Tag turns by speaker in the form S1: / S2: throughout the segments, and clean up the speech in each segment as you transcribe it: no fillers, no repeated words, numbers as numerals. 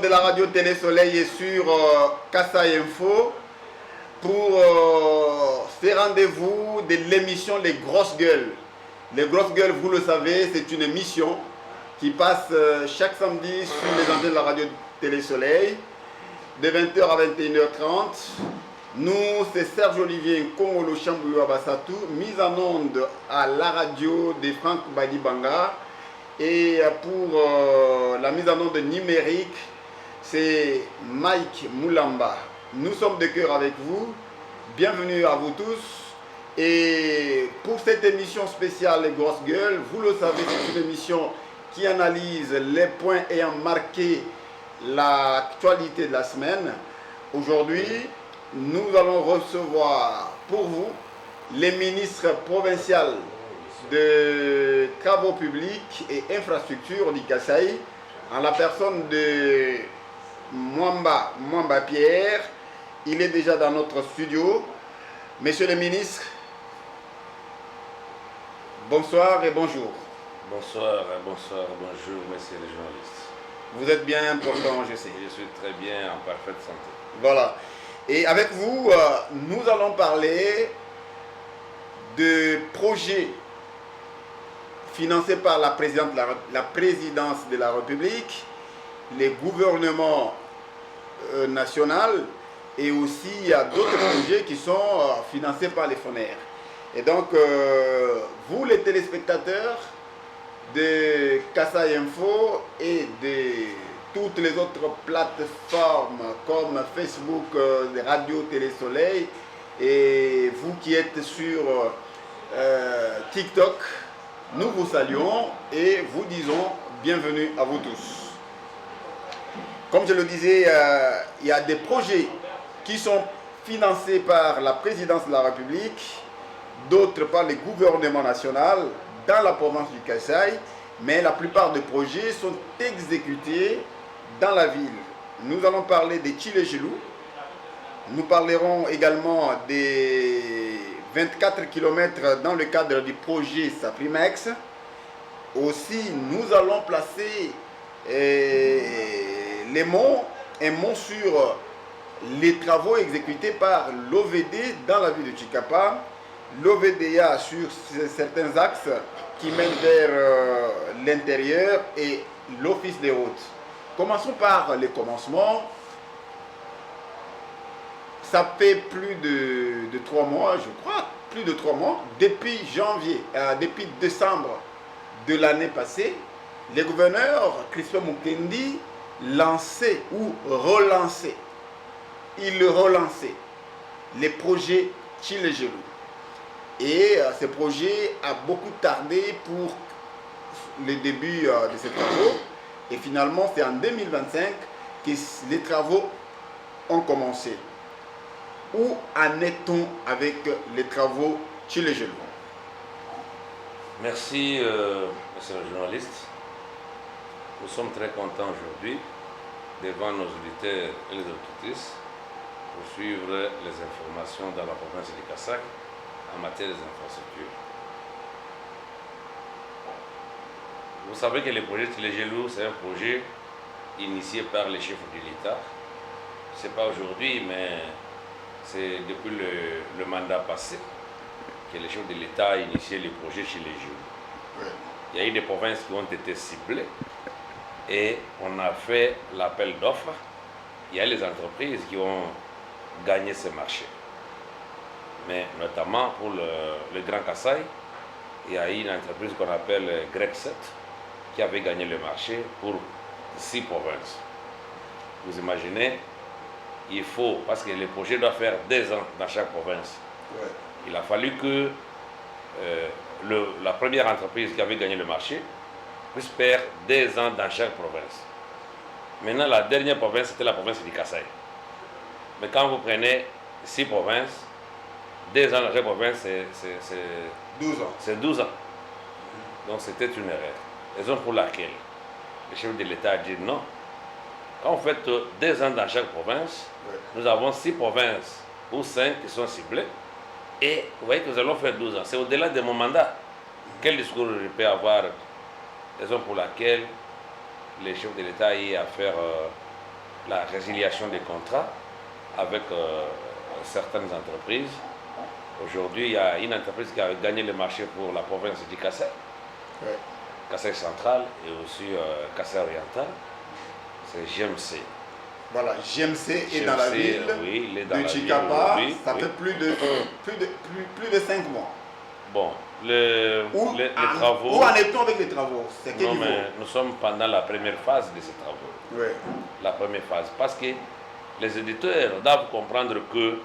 S1: De la radio Télé Soleil et sur Kassai Info pour ces rendez-vous de l'émission Les Grosses Gueules. Les Grosses Gueules, vous le savez, c'est une émission qui passe chaque samedi sur les antennes de la radio Télé Soleil de 20h à 21h30. Nous, c'est Serge Olivier Nkongolo Chambouyo Abassatou, mise en onde à la radio de Franck Badibanga. Et pour la mise en onde numérique, c'est Mike Moulamba. Nous sommes de cœur avec vous. Bienvenue à vous tous. Et pour cette émission spéciale Les Grosses Gueules, vous le savez, c'est une émission qui analyse les points ayant marqué l'actualité de la semaine. Aujourd'hui, nous allons recevoir pour vous les ministres provinciaux de travaux publics et infrastructures du Kassai, en la personne de Mwamba Pierre. Il est déjà dans notre studio. Monsieur le ministre, bonsoir et bonjour.
S2: Bonsoir, bonjour, messieurs les journalistes.
S1: Vous êtes bien important, je sais.
S2: Je suis très bien, en parfaite santé.
S1: Voilà. Et avec vous, nous allons parler de projets financés par la présidence de la République, les gouvernements nationaux, et aussi il y a d'autres projets qui sont financés par les FONER. Et donc, vous les téléspectateurs de Kassai Info et de toutes les autres plateformes comme Facebook, Radio Télé Soleil, et vous qui êtes sur TikTok, nous vous saluons et vous disons bienvenue à vous tous. Comme je le disais, il y a des projets qui sont financés par la présidence de la République, d'autres par les gouvernements nationaux dans la province du Kassai, mais la plupart des projets sont exécutés dans la ville. Nous allons parler des Tchilégelou. Nous parlerons également des 24 km dans le cadre du projet Saprimex. Aussi, nous allons placer un mot sur les travaux exécutés par l'OVD dans la ville de Chikapa, l'OVDA sur certains axes qui mènent vers l'intérieur et l'office des routes. Commençons par les commencements. Ça fait plus de 3 mois, je crois, plus de 3 mois, depuis depuis décembre de l'année passée, les gouverneurs Crispin Mukendi lançaient ou relançaient, les projets Tchilégelou. Et ce projet a beaucoup tardé pour le début de ces travaux. Et finalement, c'est en 2025 que les travaux ont commencé. Où en est-on avec les travaux Tchilégelou?
S2: Merci, monsieur le journaliste. Nous sommes très contents aujourd'hui, devant nos auditeurs et les auditrices, pour suivre les informations dans la province du Kassai en matière des infrastructures. Vous savez que le projet Tchilégelou, c'est un projet initié par les chefs de l'État. Ce n'est pas aujourd'hui, mais c'est depuis le mandat passé que les chefs de l'État ont initié le projet Tchilégelou. Il y a eu des provinces qui ont été ciblées et on a fait l'appel d'offres. Il y a les entreprises qui ont gagné ce marché. Mais notamment pour le Grand Kassai, il y a eu une entreprise qu'on appelle Grec7 qui avait gagné le marché pour 6 provinces. Vous imaginez, il faut, parce que le projet doit faire 2 ans dans chaque province. Ouais. Il a fallu que la première entreprise qui avait gagné le marché puisse faire 2 ans dans chaque province. Maintenant, la dernière province, c'était la province du Kassai. Mais quand vous prenez 6 provinces, 2 ans dans chaque province, c'est
S1: 12 ans.
S2: C'est 12 ans. Donc c'était une erreur. Raison pour laquelle le chef de l'État a dit non. Quand vous faites 2 ans dans chaque province, nous avons 6 provinces ou 5 qui sont ciblées. Et vous voyez que nous allons faire 12 ans. C'est au-delà de mon mandat. Quel discours je peux avoir? Raison pour laquelle les chefs de l'État y à faire la résiliation des contrats avec certaines entreprises. Aujourd'hui, il y a une entreprise qui a gagné le marché pour la province du Kassai,
S1: Ouais.
S2: Kassai central et aussi Kassai oriental. C'est GMC.
S1: Voilà, GMC est dans la ville
S2: oui, il est dans
S1: de
S2: la
S1: Chikapa.
S2: ville
S1: Ça
S2: oui.
S1: fait plus de 5 mois.
S2: Bon, les travaux...
S1: Où en est-on avec les travaux? C'est quel
S2: Non,
S1: niveau?
S2: mais nous sommes pendant la première phase de ces travaux.
S1: Ouais.
S2: La première phase. Parce que les éditeurs doivent comprendre que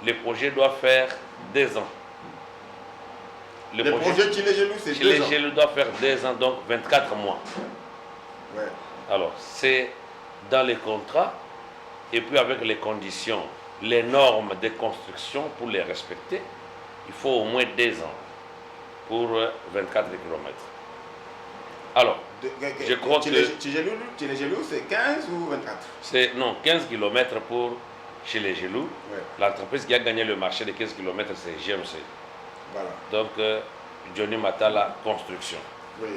S2: les projets doivent faire 2 ans.
S1: Le projet Chile-Gelou, c'est 2 ans.
S2: Chile-Gelou doit faire 2 ans, donc 24 mois.
S1: Ouais.
S2: Alors, c'est dans les contrats et puis avec les conditions, les normes de construction pour les respecter, il faut au moins 2 ans pour 24 km. Alors, je crois que...
S1: Chile-Gelou, c'est 15 ou 24?
S2: C'est, non, 15 km pour Chile-Gelou.
S1: Ouais.
S2: L'entreprise qui a gagné le marché de 15 km, c'est GMC.
S1: Voilà.
S2: Donc, Johnny Matala Construction.
S1: Oui.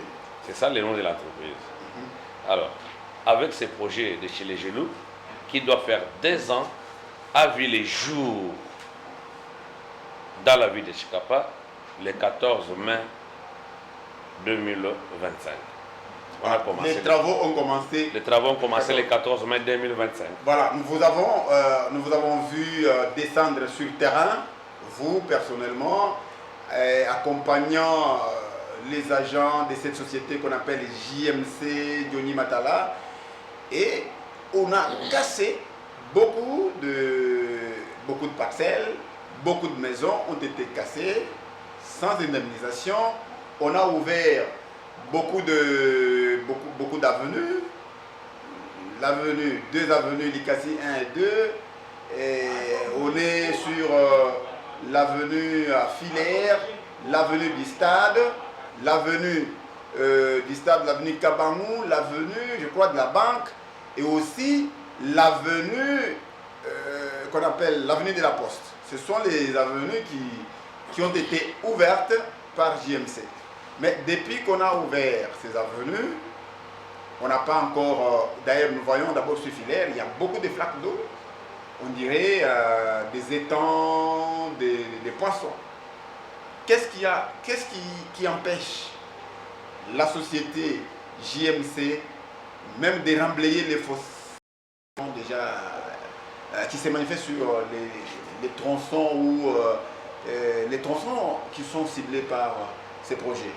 S2: C'est ça le nom de l'entreprise. Alors, avec ce projet de Chile-Gelou, qui doit faire 2 ans, a vu les jours dans la ville de Chikapa, le 14 mai 2025. On a commencé
S1: Les travaux ont commencé.
S2: Les travaux ont commencé le 14 mai 2025.
S1: Voilà, nous vous avons vu descendre sur le terrain, vous personnellement, accompagnant les agents de cette société qu'on appelle JMC, Johnny Matala, et on a cassé beaucoup de parcelles, beaucoup de maisons ont été cassées sans indemnisation. On a ouvert beaucoup d'avenues, l'avenue, 2 avenues Likasi 1 et 2, et on est sur l'avenue Filaire, l'avenue du Stade, l'avenue l'avenue Kabamou, l'avenue, je crois, de la Banque, et aussi l'avenue qu'on appelle l'avenue de la Poste. Ce sont les avenues qui ont été ouvertes par JMC. Mais depuis qu'on a ouvert ces avenues, on n'a pas encore... D'ailleurs, nous voyons d'abord sur Filaire, il y a beaucoup de flaques d'eau. On dirait des étangs, des poissons. Qu'est-ce qui empêche la société JMC même de remblayer les fosses déjà qui se manifestent sur les tronçons ou les tronçons qui sont ciblés par ces projets?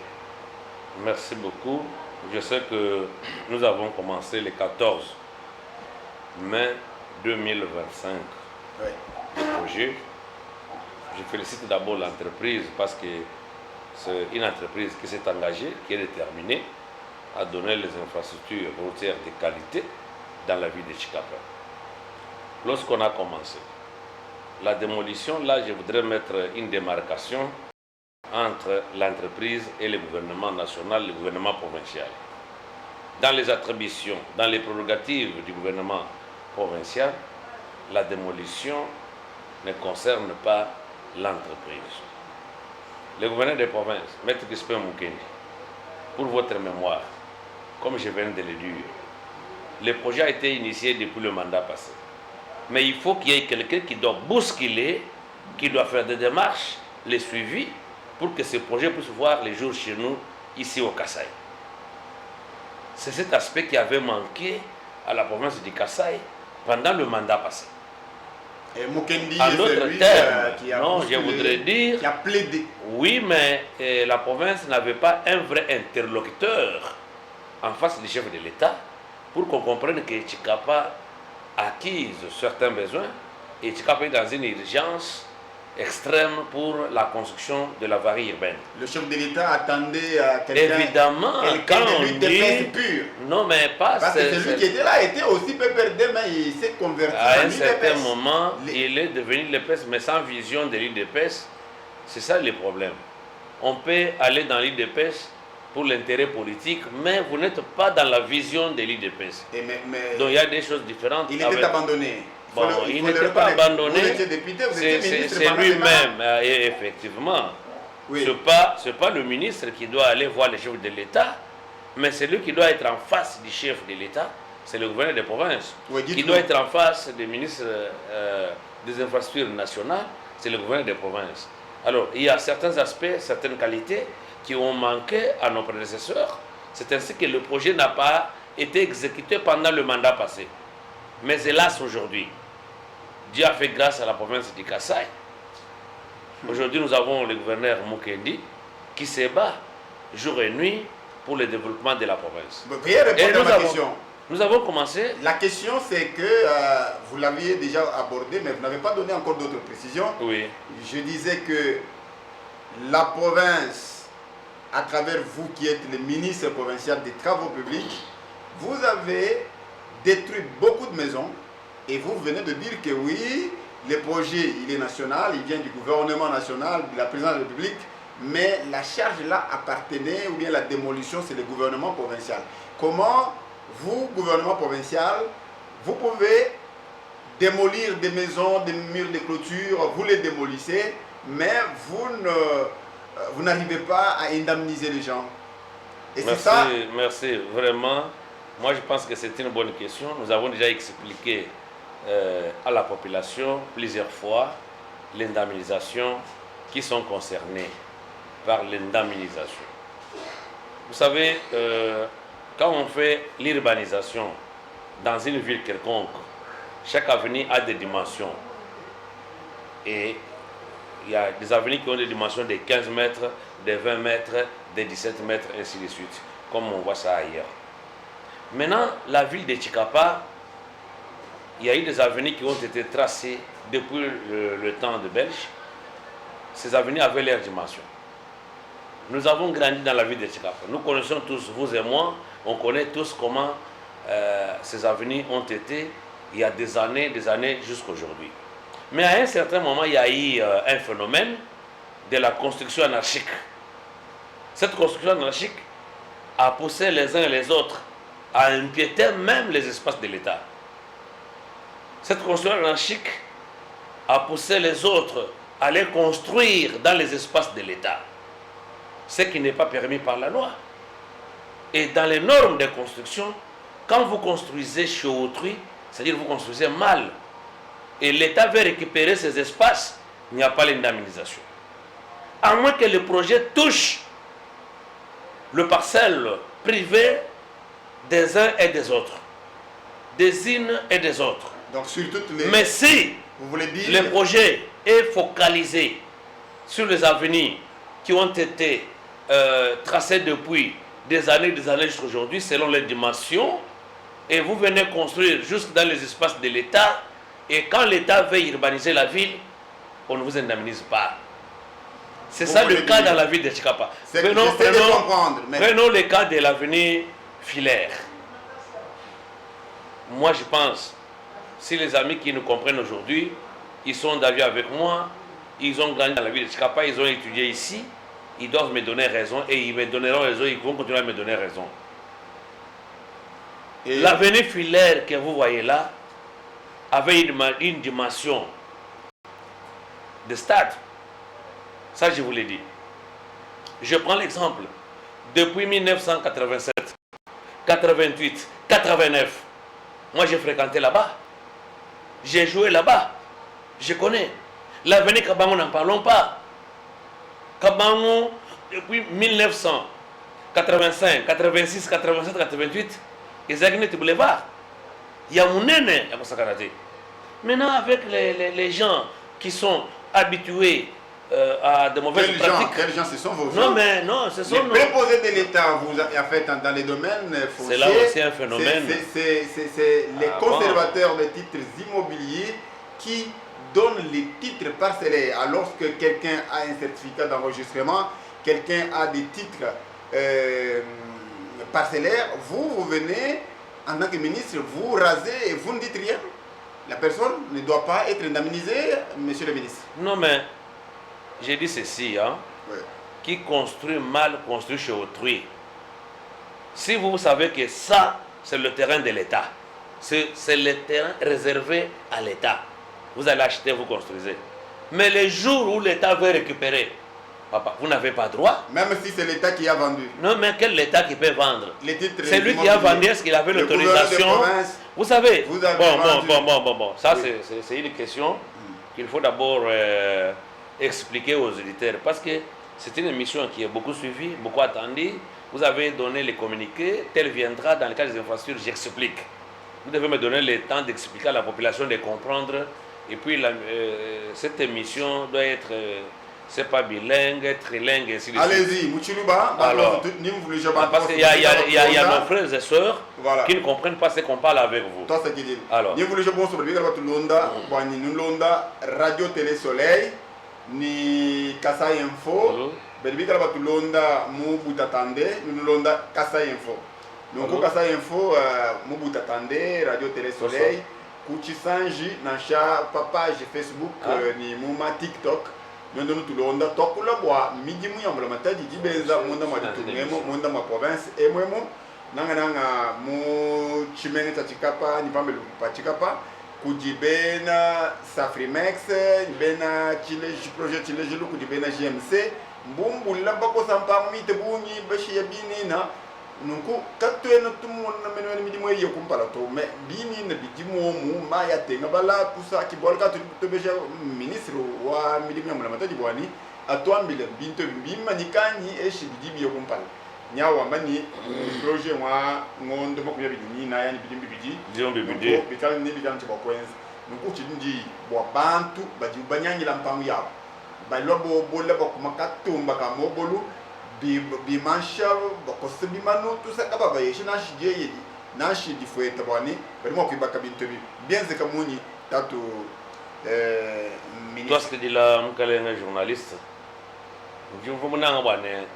S2: Merci beaucoup. Je sais que nous avons commencé le 14 mai 2025
S1: Oui.
S2: le projet. Je félicite d'abord l'entreprise parce que c'est une entreprise qui s'est engagée, qui est déterminée à donner les infrastructures routières de qualité dans la ville de Chikapa. Lorsqu'on a commencé la démolition, là je voudrais mettre une démarcation entre l'entreprise et le gouvernement national, le gouvernement provincial. Dans les attributions, dans les prérogatives du gouvernement provincial, la démolition ne concerne pas l'entreprise. Le gouverneur des provinces, Maître Crispin Mukendi, pour votre mémoire, comme je viens de le dire, le projet a été initié depuis le mandat passé. Mais il faut qu'il y ait quelqu'un qui doit bousculer, qui doit faire des démarches, les suivis, pour que ce projet puisse voir les jours chez nous, ici au Kassai. C'est cet aspect qui avait manqué à la province du Kassai pendant le mandat passé.
S1: Et Mukendi
S2: En
S1: est
S2: d'autres
S1: celui
S2: termes,
S1: qui a
S2: non,
S1: bousculé,
S2: je voudrais dire,
S1: qui a plaidé.
S2: oui, mais la province n'avait pas un vrai interlocuteur en face du chef de l'État pour qu'on comprenne que Chikapa acquise certains besoins et Chikapa est dans une urgence extrême pour la construction de la voirie urbaine.
S1: Le chef de l'État attendait quelqu'un.
S2: Évidemment,
S1: Quelqu'un
S2: quand
S1: de
S2: on
S1: l'UDPS
S2: dit...
S1: pur.
S2: Non, mais pas...
S1: Parce que celui qui était là était aussi PPRD, mais il s'est converti
S2: À
S1: en
S2: un certain
S1: UDPS.
S2: moment, il est devenu l'UDPS, mais sans vision de l'UDPS. C'est ça le problème. On peut aller dans l'UDPS pour l'intérêt politique, mais vous n'êtes pas dans la vision de l'UDPS. Donc il y a des choses différentes.
S1: Il était abandonné.
S2: Bon, il n'était pas abandonné.
S1: Vous étiez député, vous étiez ministre.
S2: C'est lui-même, effectivement.
S1: Oui.
S2: Ce n'est pas le ministre qui doit aller voir le chef de l'État, mais c'est lui qui doit être en face du chef de l'État c'est le gouverneur des provinces.
S1: Oui,
S2: Qui
S1: dites-nous.
S2: doit être en face des ministres des infrastructures nationales, c'est le gouverneur des provinces. Alors, il y a certains aspects, certaines qualités qui ont manqué à nos prédécesseurs. C'est ainsi que le projet n'a pas été exécuté pendant le mandat passé. Mais hélas, aujourd'hui, Dieu a fait grâce à la province du Kasaï. Aujourd'hui, nous avons le gouverneur Mukendi qui se bat jour et nuit pour le développement de la province.
S1: Veuillez répondre à ma question.
S2: Nous avons commencé.
S1: La question, c'est que vous l'aviez déjà abordé, mais vous n'avez pas donné encore d'autres précisions.
S2: Oui.
S1: Je disais que la province, à travers vous qui êtes le ministre provincial des Travaux publics, vous avez détruit beaucoup de maisons et vous venez de dire que oui, le projet, il est national, il vient du gouvernement national, de la présidence de la République, mais la charge là appartenait, ou bien la démolition, c'est le gouvernement provincial. Comment vous, gouvernement provincial, vous pouvez démolir des maisons, des murs de clôture, vous les démolissez, mais vous n'arrivez pas à indemniser les gens. Et c'est ça.
S2: Merci, vraiment. Moi, je pense que c'est une bonne question. Nous avons déjà expliqué à la population plusieurs fois l'indemnisation qui sont concernés par l'indemnisation. Vous savez, quand on fait l'urbanisation dans une ville quelconque, chaque avenue a des dimensions. Et il y a des avenues qui ont des dimensions de 15 mètres, de 20 mètres, de 17 mètres, ainsi de suite, comme on voit ça ailleurs. Maintenant, la ville de Chikapa, il y a eu des avenues qui ont été tracées depuis le temps de Belge. Ces avenues avaient leurs dimensions. Nous avons grandi dans la ville de Chikapa. Nous connaissons tous, vous et moi, on connaît tous comment ces avenues ont été il y a des années jusqu'à aujourd'hui. Mais à un certain moment, il y a eu un phénomène de la construction anarchique. Cette construction anarchique a poussé les uns et les autres à empiéter même les espaces de l'État. Cette construction anarchique a poussé les autres à les construire dans les espaces de l'État, ce qui n'est pas permis par la loi. Et dans les normes de construction, quand vous construisez chez autrui, c'est-à-dire vous construisez mal, et l'État veut récupérer ces espaces, il n'y a pas l'indemnisation. À moins que le projet touche le parcelle privé des uns et des autres, des unes et des autres.
S1: Donc sur toutes les...
S2: Mais si
S1: vous voulez dire...
S2: le projet est focalisé sur les avenues qui ont été tracées depuis des années jusqu'à aujourd'hui, selon les dimensions, et vous venez construire juste dans les espaces de l'État, et quand l'État veut urbaniser la ville, on ne vous indemnise pas. C'est ça le cas dans la ville de Chikapa. Prenons le cas de l'avenue Filaire. Moi, je pense, si les amis qui nous comprennent aujourd'hui, ils sont d'avis avec moi, ils ont grandi dans la ville de Chikapa, ils ont étudié ici, ils doivent me donner raison et ils me donneront raison, ils vont continuer à me donner raison. L'avenue Filaire que vous voyez là avait une dimension de stade. Ça, je vous l'ai dit. Je prends l'exemple. Depuis 1987, 88, 89, moi j'ai fréquenté là-bas. J'ai joué là-bas. Je connais. L'avenue Kabango, n'en parlons pas. Kabango, depuis 1985, 86, 87, 88, Isaac Boulevard. Il y a mon nene à Masakarate. Maintenant, avec les gens qui sont habitués à de mauvaises pratiques.
S1: Quels gens ce sont vos gens?
S2: Non, mais non, ce sont
S1: les préposés de l'État, vous avez fait dans les domaines fonciers.
S2: C'est là aussi un phénomène.
S1: C'est les conservateurs des titres immobiliers qui donnent les titres parcellaires. Alors que quelqu'un a un certificat d'enregistrement, quelqu'un a des titres parcellaires, vous venez en tant que ministre, vous rasez et vous ne dites rien. La personne ne doit pas être indemnisée, monsieur le ministre.
S2: Non, mais j'ai dit ceci, hein.
S1: Oui.
S2: Qui construit mal, construit chez autrui. Si vous savez que ça, c'est le terrain de l'État, c'est le terrain réservé à l'État, vous allez acheter, vous construisez. Mais les jours où l'État veut récupérer, Papa, vous n'avez pas droit.
S1: Même si c'est l'État qui a vendu.
S2: Non, mais quel État qui peut vendre?
S1: C'est
S2: lui qui a vendu, est-ce qu'il avait l'autorisation? Vous savez, bon, ça c'est une question qu'il faut d'abord expliquer aux auditeurs. Parce que c'est une émission qui est beaucoup suivie, beaucoup attendue. Vous avez donné les communiqués, tel viendra dans le cas des infrastructures, j'explique. Vous devez me donner le temps d'expliquer à la population, de comprendre. Et puis cette émission doit être, c'est pas bilingue, trilingue, ainsi de suite.
S1: Allez-y, Mouchilouba.
S2: Alors, parce qu'il y a nos frères et sœurs qui ne comprennent pas ce qu'on parle avec vous.
S1: Alors, Radio Télé Soleil, ni Kasai Info, Belbika Batulonda, Mubutatande, Nulonda Kasai Info. Donc, Kasai Info, Mubutatande, Radio Télé Soleil, Kuchisanji, Nacha, page Facebook, ni Mouma TikTok. Nous tulonda tokula bwa miji mu yambula matadi jibenza munda mwaditungemo munda mwa province emwemo nanga mu chimene tachikapa ni pambe pachikapa kujibena Safrimex bena chile projet chile julu kujibena GMC mbumbu labako sampa mite bunyi bashi ya binina nunku katwena tumona menweni midimo yo kumpala to me bini na bidimo mu maya tenga bala kusa kibolka to beja ministre wa midimo ya matadi bwani atwambile binto bimma nikanyi eshi bidibi yo kumpala nyawa mani projet wa ngondo makumya bidini na yani bidimbi bidi bitali ni bidam tiba kwenza nunku chindi bwa bantu baji banyanyila mpangu yabo balobo bola bakumakatumba kamobolu bimansha bakosse bimano tout ça kababa yeshi nashi jeyedi nashi difueta bwani barimo kwibaka bintu bi bienze kamuni tatu
S2: ministre. Toi ce que dit la mkalenga journaliste njumvu munanga bwane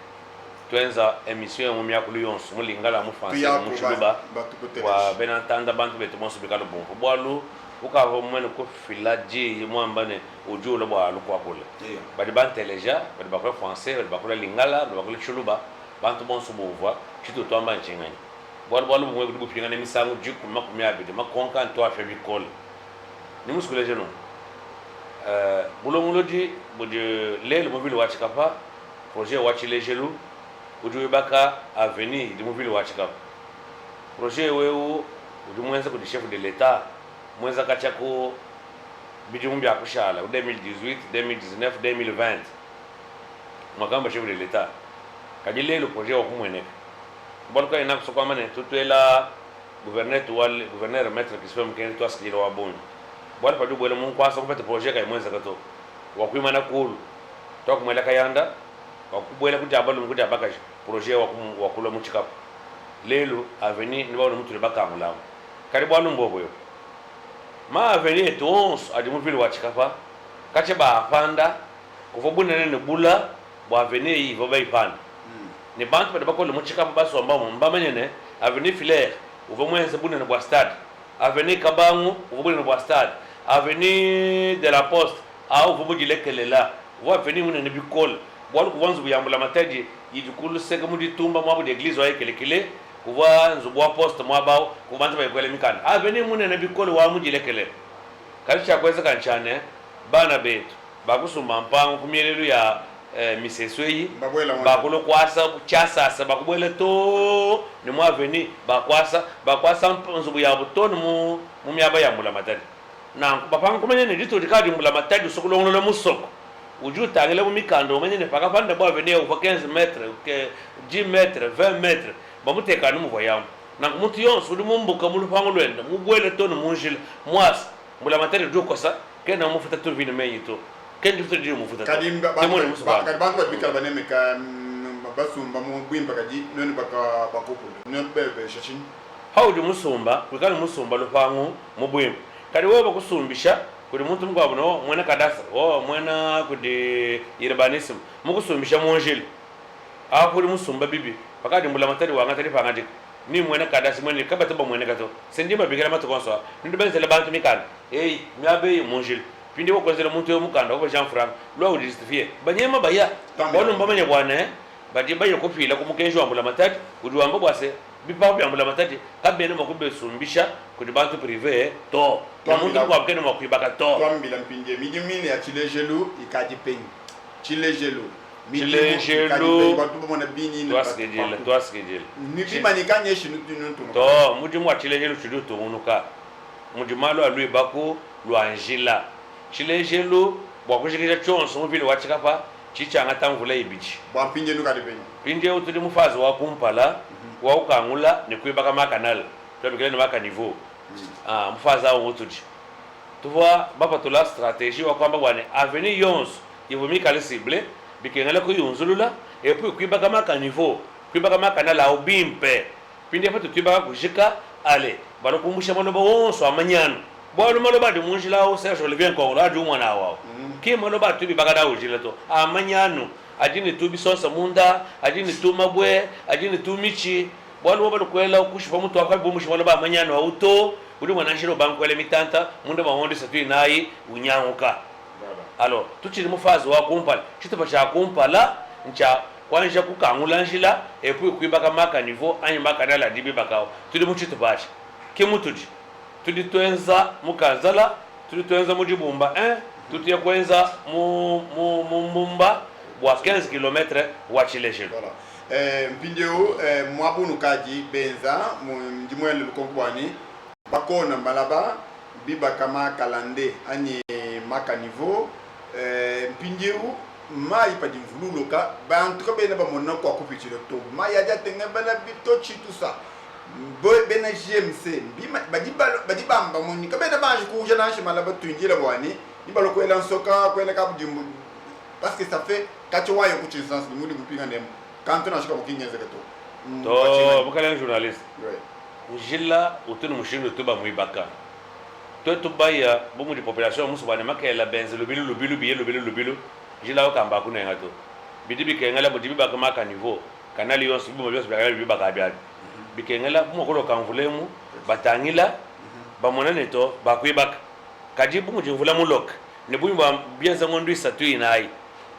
S2: twenza émission mu myakulu yonso mulingala mu français mu chiluba wa benantanda bantu betu monso bikalo bonko bwalu ukava mwene ko filaji mwambane ujula bwa lukwa kule badi banteleja badi bakwa français badi bakwa lingala badi bakwa chuluba bantu bonso bova chito twamba nchingani bwalu mwe kudu pingana misangu jiku makumi abide makonka ntwa afa bikole ni muskule jeno bulo di bode lelo mobile wachikapa projet wachile jelu uju baka avenir di mobile wachikapa projet wewe uju mwenza kudi chef de l'état mwenza kachako bijumu bya kushala 2018 2019 2020 mwakamba chef de l'état kadile le projet wa kumwene bolka ina kusoko amane tutwela gouverneur maître Kiswe mkeni to askira wa bonyo bwana padu bwele mun kwasa kupata projet kay mwenza kato wa kuimana kulu to kumwela kayanda wa kubwela kuti abalu kuti abakaje projet wa kula muchikapo lelo avenir ni bawo mutule bakamulamu kali bwana mbobo yo ma avenir tons adi muvili wa chikapa kache ba panda kuvobuna ne bula bwa avenir yi voba ipanda ni bantu bade bakole mu chikapa baso mbamo mbamanyene avenir filaire uvomwenze buna ne bwa stade avenir kabangu uvobuna ne bwa stade avenir de la poste au vobojilekelela wa avenir mune ne bikol bwalu kuvanzu buyambula mataji yidukulu sega mudi tumba mwabu de église wa ekelekele kuva nzubwa poste mwabao kubanza bayikwele mikanda avenir mune ne bikol wa mujilekele kalisha kweza kanchane bana betu bakusuma mpango kumyelelu ya misesweyi bakulo kwasa chasa bakubwele to ni mwa avenir bakwasa nzubu ya butoni mu myaba ya mula matadi na bapanga kumenye ndito dikadi mula matadi sokulongolo musoko ujuta ngele mu mikando umenye paka pande bwa avenir uva 15 metres 10 metres 20 metres bamuteka ni muvoyamu na mutu yonso udi mumbuka mulupango lwenda mubwele to ni munjila mwasa mula matadi dukosa kena mufuta turvine menyito kendi futa di mufuta
S1: kadimba bantu bikala baneme ka basumba mu bwimba kaji none baka bakopula none bebe shashin
S2: hawdi musumba kwikali musumba lupango mu bwimba kali wewe kusumbisha kuri muntu mugabo no mwena kadastra mwena kudi urbanism mukusumbisha monjili kuri musumba bibi pakadi mbula matari wanga tari pangadi ni mwena kadastra mwene kabata ba mwene kato sendima bigala matukonso ndi benzele bantu mikana miabe monjili pindi wokozela muntu yo mukanda ko Jean Franc lo justifier banyema baya bono mbamanya bwana badi bayo kopila kumukenjo ambula matati uduwamba bwase bipa byambula matati kabene makube sumbisha kudi bantu privé to muntu kwa kene makuibaka to
S1: twambila mpinje midimini ya chilejelu ikadi penyi chilejelu
S2: Chile gelo. Toi ce que j'ai.
S1: Nibi manika nye shinu tunu.
S2: To mudi mwa chile gelo chudu to unuka. Mudi malo alui bako lu anjila. Chile gelo bo ko jike chonso mvile wachikapa chicha ngata mvula ibiji.
S1: Bo pinje nuka de penye.
S2: Pinje utudi mufazi wa kumpala wa ukangula ne kuibaka ma canal. To bikele ma caniveau. Mufazi wa utudi. Tu vois baba to la stratégie wa kwamba bwana avenir yonso ivomi kale ciblé bikengala ko yonzulula et puis kuibaka ma caniveau kuibaka ma canal au bimpe pindi pa tuibaka kujika ale balokumbusha maloba wonso amanyano bolo maloba de munjila o Serge Olivier Nkongola adu mwana wao ki maloba tubi bagada ujila to amanyano ajini tubi sonsa munda ajini tumabwe ajini tumichi bolo balo kwela kushifa mtu akabumushi maloba amanyano auto udi mwana njiro bankwele mitanta munda mawondi satui nayi unyanguka. Alors tuchiri mufazi wa kumpala chitupa cha kumpala ncha kwanja kukangula njila et puis kuibaka maka niveau anyamba kanala dibi bakao tudi muchitu bachi kimutudi tudi twenza mukazala tudi twenza mujibumba tudi kwenza mumba wa 15 km wa chilejelo.
S1: Voilà. Mpindeo mwabunu kaji benza mjimwele lukombwani bakona malaba biba kama kalande ani maka niveau mpindeo mai pa dimvululoka ba en tout cas bena ba monna ko kupitiro to mai aja tenga bana bitochi tout ça boy bena GMC bima badi bamba monni ka bena banji ku jana shi malaba tunjira bwani ibalo ko elan soka ko ela ka dimbu parce que ça fait katwa yo ku sens ni mudi kupinga ndem quand on a shika bukinya zakato
S2: to bukala journaliste njila utunu mushindo tuba muibaka to tubaya bomu di population musu bana makela benze lubilu jila o kamba kuna ngato bidibi kengala mudibi baka maka niveau kanali yonso bibo byose byagala bibi baka bya bikengala mu ko kanvulemu batangila bamona neto bakwibaka kajibu mu jimvula mu lok ne bumba bienza ngondu isatu inai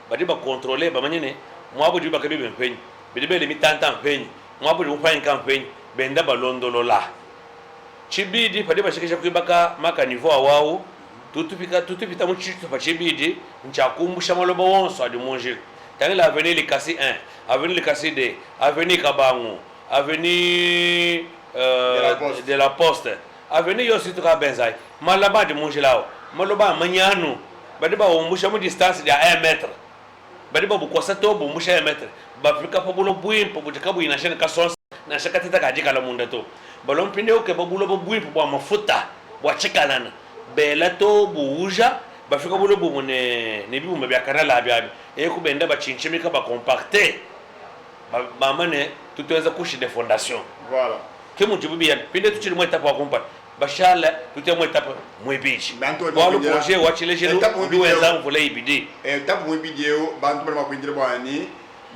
S2: badiba contrôler bamanyene mwabo dibi baka bibe mpenyi bidibe le mitanta mpenyi mwabo di mpanyi campagne benda balondolola chibidi padiba shikisha kwibaka maka niveau awao tutupita muchitu pa chibidi nchakumbusha maloba wonso adi monjil tangila avenue Likasi 1 avenue Likasi 2 avenue Kabangu avenue de la Poste avenue yositu ka benzai malaba di monjilao maloba manyanu badiba wombusha mu distance ya 1 metre badiba bukosa to bombusha 1 metre bafika pa bulo buimpo bujikabu inashene kasonsa na shakatita kajika la munda to balon pinde oke babulo buimpo bwa mafuta bwa chikalana bela to buja bafika bulo bumune ne bibumba bya kanala bya kubenda bachinchimika ba compacter ba mane tutaweza kushi de fondation
S1: voilà
S2: kemu jibubi ya pinde tuchiri mo etapa wa kompa bashala tutemo etapa mo bichi balo projet wa chilejelo duwenza mvula ibidi
S1: etapa mo bideo bantu bali makwindira bwani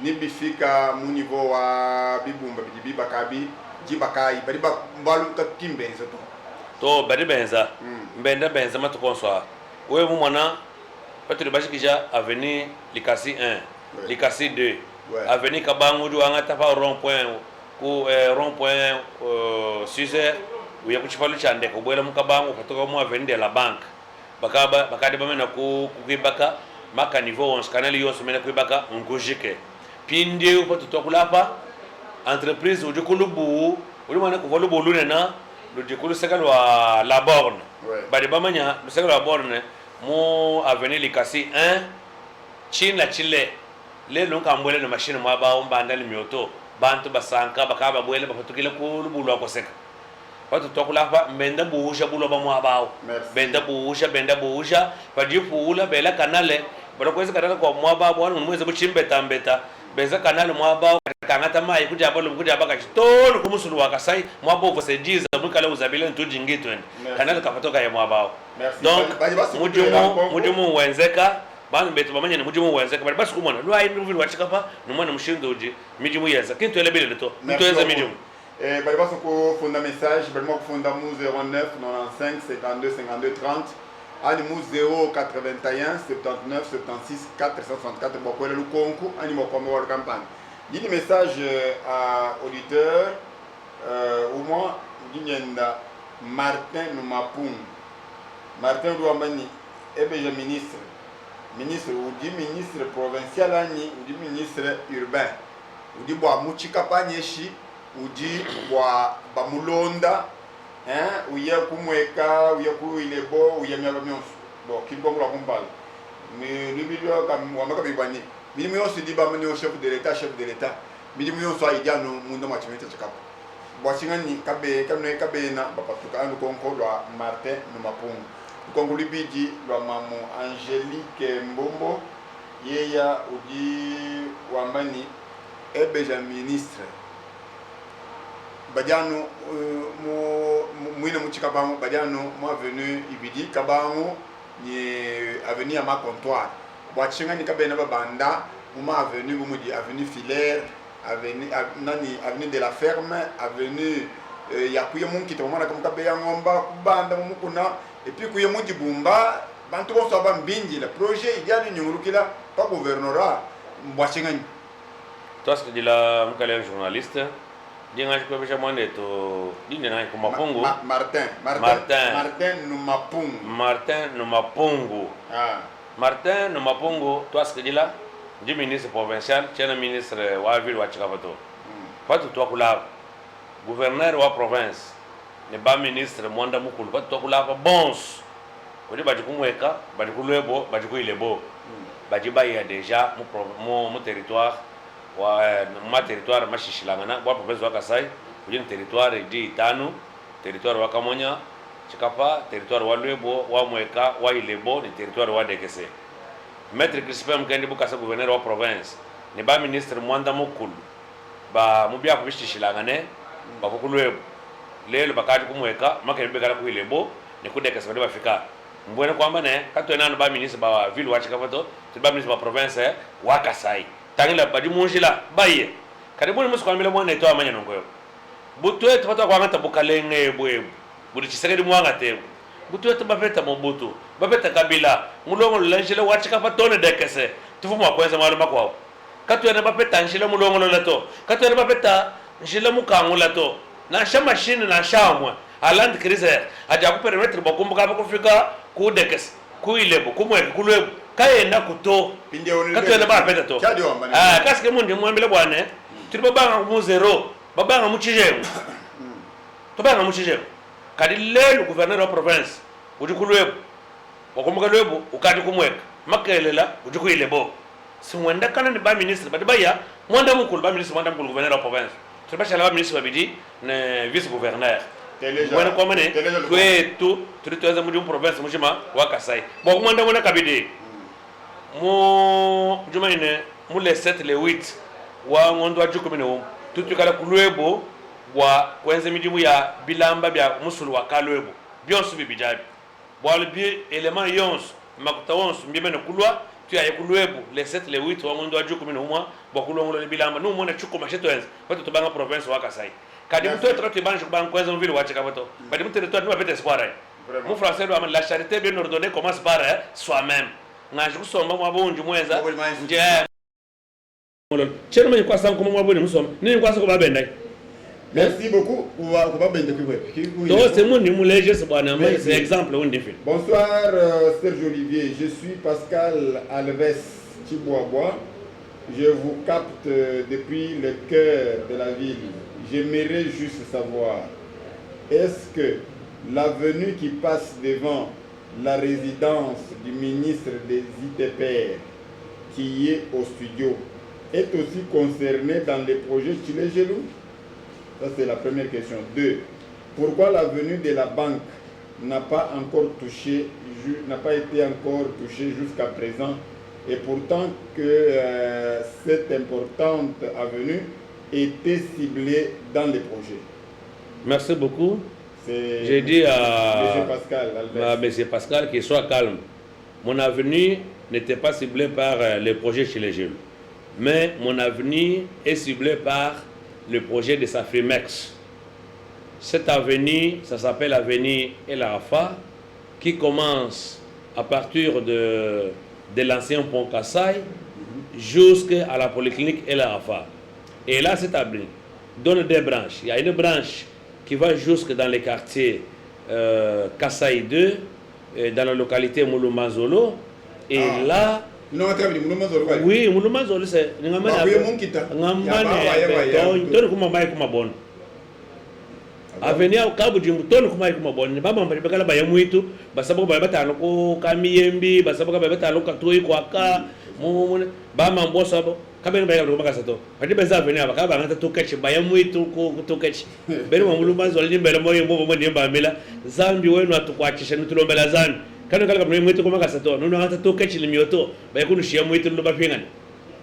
S1: ni bifika mu niveau wa bibumba bibiba kabi jibakai bali ba mbalo kakimbenza
S2: to bari benza mbenda benza matukonswa wewe mu mwana patri bashikija avenue Likasi 1 Likasi 2 avenue Kabangu du angata pa rond point ku rond point 6h uya kuchifalu chande ko bwela mu Kabangu katoka mu avenue de la banque bakade bamena ku kwibaka maka niveau 11 kanali yose mena kwibaka ngujike pinde upatu tokulapa entreprise ujukulubu uli mwana kuvolubu lunena lujikulu sekalo wa la borne bari bamanya sekalo wa borne mo avenue Likasi 1 china chile le lonka mbwele na machine mwa ba ombanda limyoto bantu basanka bakaba bwele bapatukile kulubulu akoseka watu tokula fa mbenda buusha bulo ba mwa bao benda buusha badipula bela kanale barakweza kanale kwa mwa ba bwana mweze buchimbe tambeta beza kanale mwa bao kangata mai kuja bolo kuja baka chitolo kumusulu wakasai mwa bo vosediza mukala uzabile ntujingi twende kanale kapatoka ya mwa bao donc mujumu wenzeka bana betu bamanya ni mujumu wenzeka bali basi kumona lwa inu wachikapa numwana mshindoji mijumu yeza kintu elebele leto mtoeza mijumu
S1: bali basi ko funda message bali mo funda mu 09 95 52 52 30 ani mu 081 79 76 464 bokwele lukonku ani mo kwa mo campagne. Dit message à auditeur au moins Dinyenda Martin Numapung Martin Douambani est déjà ministre ministre ou dit ministre provincial ani ou dit ministre urbain ou dit boa muchika panyeshi ou dit boa bamulonda hein ou ya kumweka ou ya ku ilebo ou ya myaba myonso bon kibongo la kumbala mais le milieu comme wamaka bibani milieu on se dit ba mani au chef de l'état milieu on soit idia no mundo machimete chakapo boa singani kabe na bapatuka ando konko lwa Martin Numapungu kongo libidi lwa mamu Angélique Mbombo yeya udi wambani ebeja ministre badiano muina muchika bango badiano mo avenue ibidi kabango ni avenue ama comptoir bwachinga ni kabena babanda uma avenue bumudi avenue Filaire avenue de la Ferme avenue yakuye munki to mwana kamka beya ngomba kubanda mumukuna et puis kuye munki bumba bantu bo so bambinji le projet idéal nyungurukila pas gouvernorat bwachinga ni.
S2: Toi, ce que dit la journaliste, dinga ko be jamone to dinga na ko mapungu Martin Numapungu Martin Numapungu toi ce que dit là du ministre provincial tiens le ministre wa ville wa Chikabato pas tout toi kula gouverneur wa province ne ba ministre mwanda mukulu pas tout kula bons ko di ba kumweka ba kulwebo ba ilebo ba ba ya déjà mon territoire ma territoire mashishilangana bwa province wa Kasai kujini territoire di Itanu territoire wa Kamonya Chikapa territoire wa Lwebo wa Mweka wa Ilebo ni territoire wa Dekese maître Crispin Mkendi Bukasa gouverneur wa province ni ba ministre Mwanda Mukulu ba mubya kubishishilangane ba kukulwebo lelo bakati kumweka makebe kala ku Ilebo ni kudekese ba fika mbwene kwamba ne katwena ba ministre ba ville wa Chikapato ba ministre ba province wa Kasai tangila badi munjila baye karibuni musikwambile mwana ito amanya nongoyo butu etu pata kwa ngata bukalenge bwebu budi chisegedi mwanga tebu butu etu bapeta Mobutu bapeta Kabila mulongo lanjile wachika patone dekese tufumu akwenza maluma kwao katwene bapeta njile mulongo lolato katwene bapeta njile mukangu lato na sha machine na shamwe aland krizer aja ku perimeter bokumbuka bakufika ku dekese ku Ilebo kumwe kulwebu kayenda kuto katwene bapeta to kaske mundi mwambile bwane turi babanga mu zero babanga mu chijemu to banga mu chijemu kadi lelo gouverneur wa province udi kulwebu wakumbuka lwebu ukati kumweka makelela udi ku Ilebo simwenda kana ni ba ministre badi baya mwanda mukulu ba ministre mwanda mukulu gouverneur wa province turi bashala ba ministre babidi ne vice gouverneur mwana kwa mane kwetu turi tuweza mudi mu province mushima wa Kasai bo mwanda mwana kabidi mo jumaine mu le 7 le 8 wa ngondo wa juko mino tutu kala kulwebo wa kwenze midimu ya bilamba bya musulu wa kalwebo byonsu bibijabi bwal bi element yons makutawons mbimene kulwa tu ya kulwebo le 7 le 8 wa ngondo wa juko mino mwa bwa kulongo le bilamba no mona chuko masheto enze pato to banga province wa Kasai kadi mto etroti banjo banga kwenze mvili wa Chikabato badi mto territoire no bete espoir mon français doit la charité bien ordonnée commence par soi-même ngaje kusomba mwabunju mweza nje chero manye kwasa ko mwabuni musomba nini kwasa ko babenda.
S1: Merci beaucoup pour babenda kibwe
S2: donc c'est mon nimulege c'est bwana mais c'est exemple on défile.
S1: Bonsoir Serge Olivier, je suis Pascal Alves Chiboabois, je vous capte depuis le cœur de la ville. J'aimerais juste savoir, est-ce que l'avenue qui passe devant la résidence du ministre des ITPR qui est au studio est aussi concernée dans les projets Chile-Gelou? Ça c'est la première question. 2. Pourquoi l'avenue de la banque n'a pas été encore touchée jusqu'à présent et pourtant que cette importante avenue était ciblée dans les projets?
S2: Merci beaucoup. J'ai dit à M. Pascal qu'il soit calme. Mon avenir n'était pas ciblé par les projets chez les jeunes. Mais mon avenir est ciblé par le projet de Safimex. Cet avenir, ça s'appelle l'avenir El Arafa, qui commence à partir de l'ancien pont Kasai jusqu'à la polyclinique El Arafa. Et là, cet avenir donne des branches. Il y a une branche qui va jusque dans les quartiers Kasai 2, dans la localité Moulumazolo. Et là, oui, mon nom c'est avenir kabu jimbu tonu kuma kuma bonni baba mbali bakala baya muitu basabo baya batalo ko kamiyembi basabo baya batalo katoi kwa ka mu bama mbosa bo kabeni baya ko bakasato pati beza avenir abakaba ngata to catch baya muitu ko to catch bere mamulu manzo ali mbele moyo mbobo mwe ndimba mela zambi wenu atukwachisha nutulombela zambi kana kala kamwe muitu ko bakasato nuno ngata to catch limioto baya kunushia muitu ndo bapingana.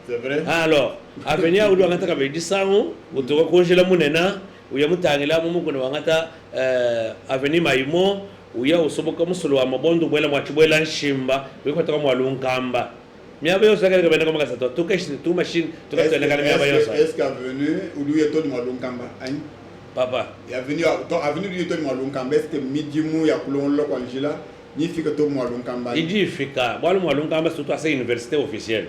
S1: C'est vrai.
S2: Alors avenir udu ngata kabe disangu utuko konjela munena uya mutangila mumukuna wangata aveni maimo uya usoboka musolo wa mabondo bwela mwachibwela nshimba bikwata kwa lunkamba miaba yose kale kabenda kama kasato tukeshi tu machine tukatenda kale miaba yose
S1: est-ce qu'avenu uya to lunkamba ani
S2: papa
S1: ya venu uya to lunkamba est-ce que midimu ya kulonlo kwa njila ni fika to lunkamba
S2: idi fika bwala lunkamba surtout à cette université officielle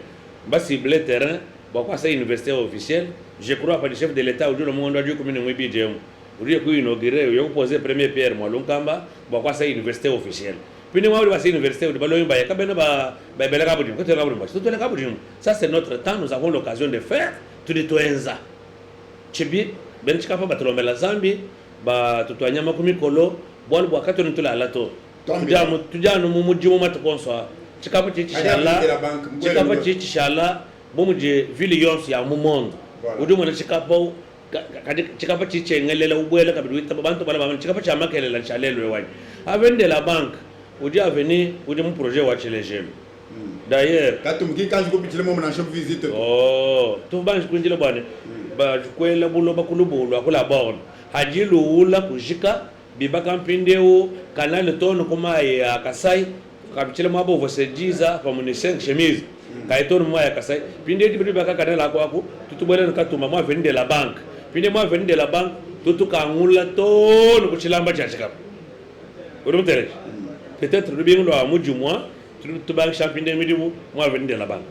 S2: basi blé terrain bakwa cette université officielle. Je crois pas le chef de l'État ou le monde du commune de Mouibidjem. Vous dites qu'il inauguré, il a posé première pierre, moi, Lunkamba, pourquoi c'est université officielle. Puis nous avons une université où ça c'est notre temps, nous avons l'occasion de faire tout les toenza. Chibi, ben chikapa batrombe la Zambi, ba tutwanya makumi kolo, boal bo akato ntula alato. Tujano mumujimu matukonso. Chikapa chichi shala, bomuje ville yons ya mu monde. Udu mwana chikapo chikapa chiche ngelela ubwela kabidi wita bantu bala bama chikapa cha makelela nchalelo wani avende la banque udi aveni udi mu projet wa chilejem d'ailleurs
S1: katumki kanji ko bitile mo na shop visite
S2: oh to banji kunjile bwana ba kwela bulo bakulubulo akula borne hajilu ula kujika biba kampindeo kanale tono kuma ya Kasai kabitile mabo vosejiza comme une 5 chemise kaitono moya Kasai pinde di baka kanela kwako tutubwele nkatuma mwa vende la banque pinde mwa vende la banque tutukangula tono kuchilamba cha chikapo urumtere peut-être le bien lo amuju moi tubank champinde midimu mwa vende la banque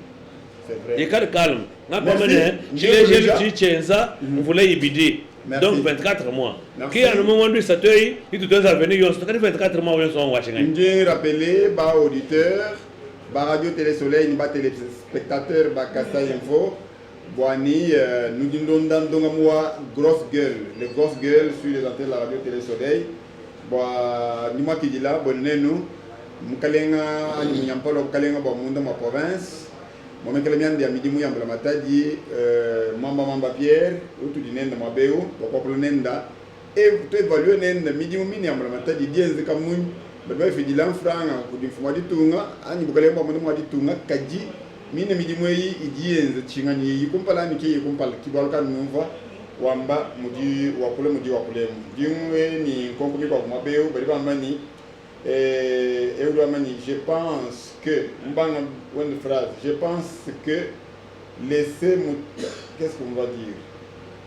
S2: c'est vrai et calme ngapa mene chileje chichenza mvule ibidi donc 24 mois qui à le moment du satei il doit venir yon 24 mois yon son watching
S1: je rappeler ba auditeur ba radio télé soleil ni ba téléspectateur ba Kasai Info boani nous disons dans moi grosse gueule les grosses gueules sur les antennes de la radio télé soleil boa ni moi qui dit là bonenu mukalenga ani munyampalo mukalenga ba munda ma province mo mekele miande ya midi muyambla matadi mamba Pierre utu dinenda mabeu bokoplo nenda et tu évaluer nenda midi mumini yambla matadi dienze kamun baba fidi lanfranga ku difuma ditunga ani bukalenga mo mo ditunga kaji mine midi moyi idienze chingani yikumpala ni ki yikumpala kibalka numva wamba mudi wakule dimwe ni konkumi kwa mabeu baliba mani je pense que une phrase, je pense que qu'est-ce qu'on va dire?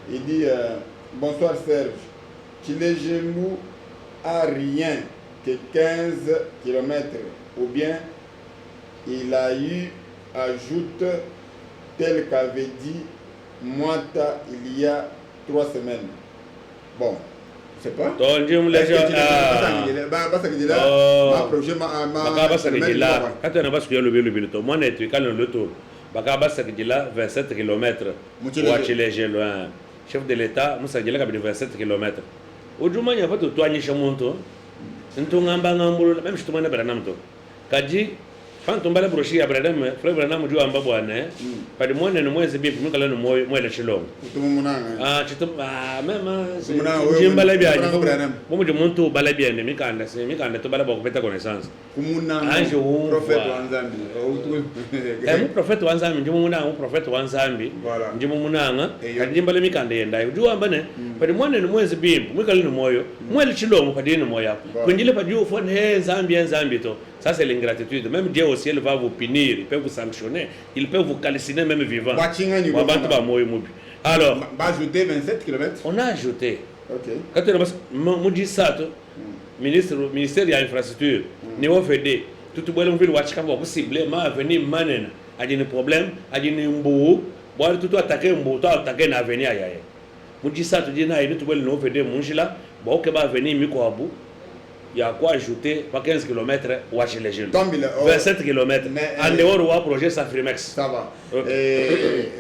S1: Il dit bonsoir Serge, qu'il est jaloux à rien que 15 km ou bien il a eu ajoute tel qu'avait dit Moita il y a 3 semaines. Bon. C'est pas.
S2: Donc je me laisse quand on a basculé le biloto moi net quand le tour baka basakidila 27 km wachileje loin chef de l'état musakidila kabidi 27 km ujuma nya pato twanyisha muntu ntungamba ngambulo même chitumana baranamto kaji fanto mbala broshi ya bradam frère bradam ju amba bwana padi mwana no mwezi bipi mukala no mwele chilongo
S1: tumunanga
S2: chitum mema jimbala bya bomu de muntu bala bya ne mikanda to bala boko peta connaissance
S1: kumunanga prophète wanzambi
S2: mu prophète wanzambi ndimu munanga mu prophète wanzambi ndimu munanga kadi jimbala mikanda yenda ju amba ne padi mwana no mwezi bipi mukala no moyo mwele chilongo padi no moyo kunjile padi ufo ne zambi to. Ça c'est l'ingratitude. Même Dieu aussi il va vous punir, il peut vous sanctionner, il peut vous calciner même vivant. Alors,
S1: on a ajouté 27 km.
S2: On a ajouté.
S1: OK.
S2: Quand on dit ça, ministère de l'infrastructure, niveau FED, tout le monde veut watch comme possible, mais venir manen, a des problèmes, a des mbou, boire tout attaquer mbou, tout attaquer na venir ailleurs. On dit ça, tu dis na, il tout le monde FED, mon gila, bon que va venir miko abu. il y a quoi ajouter pas 15 km ou chez les jeunes.
S1: 27
S2: km. En dehors du projet Safrimex.
S1: Ça va.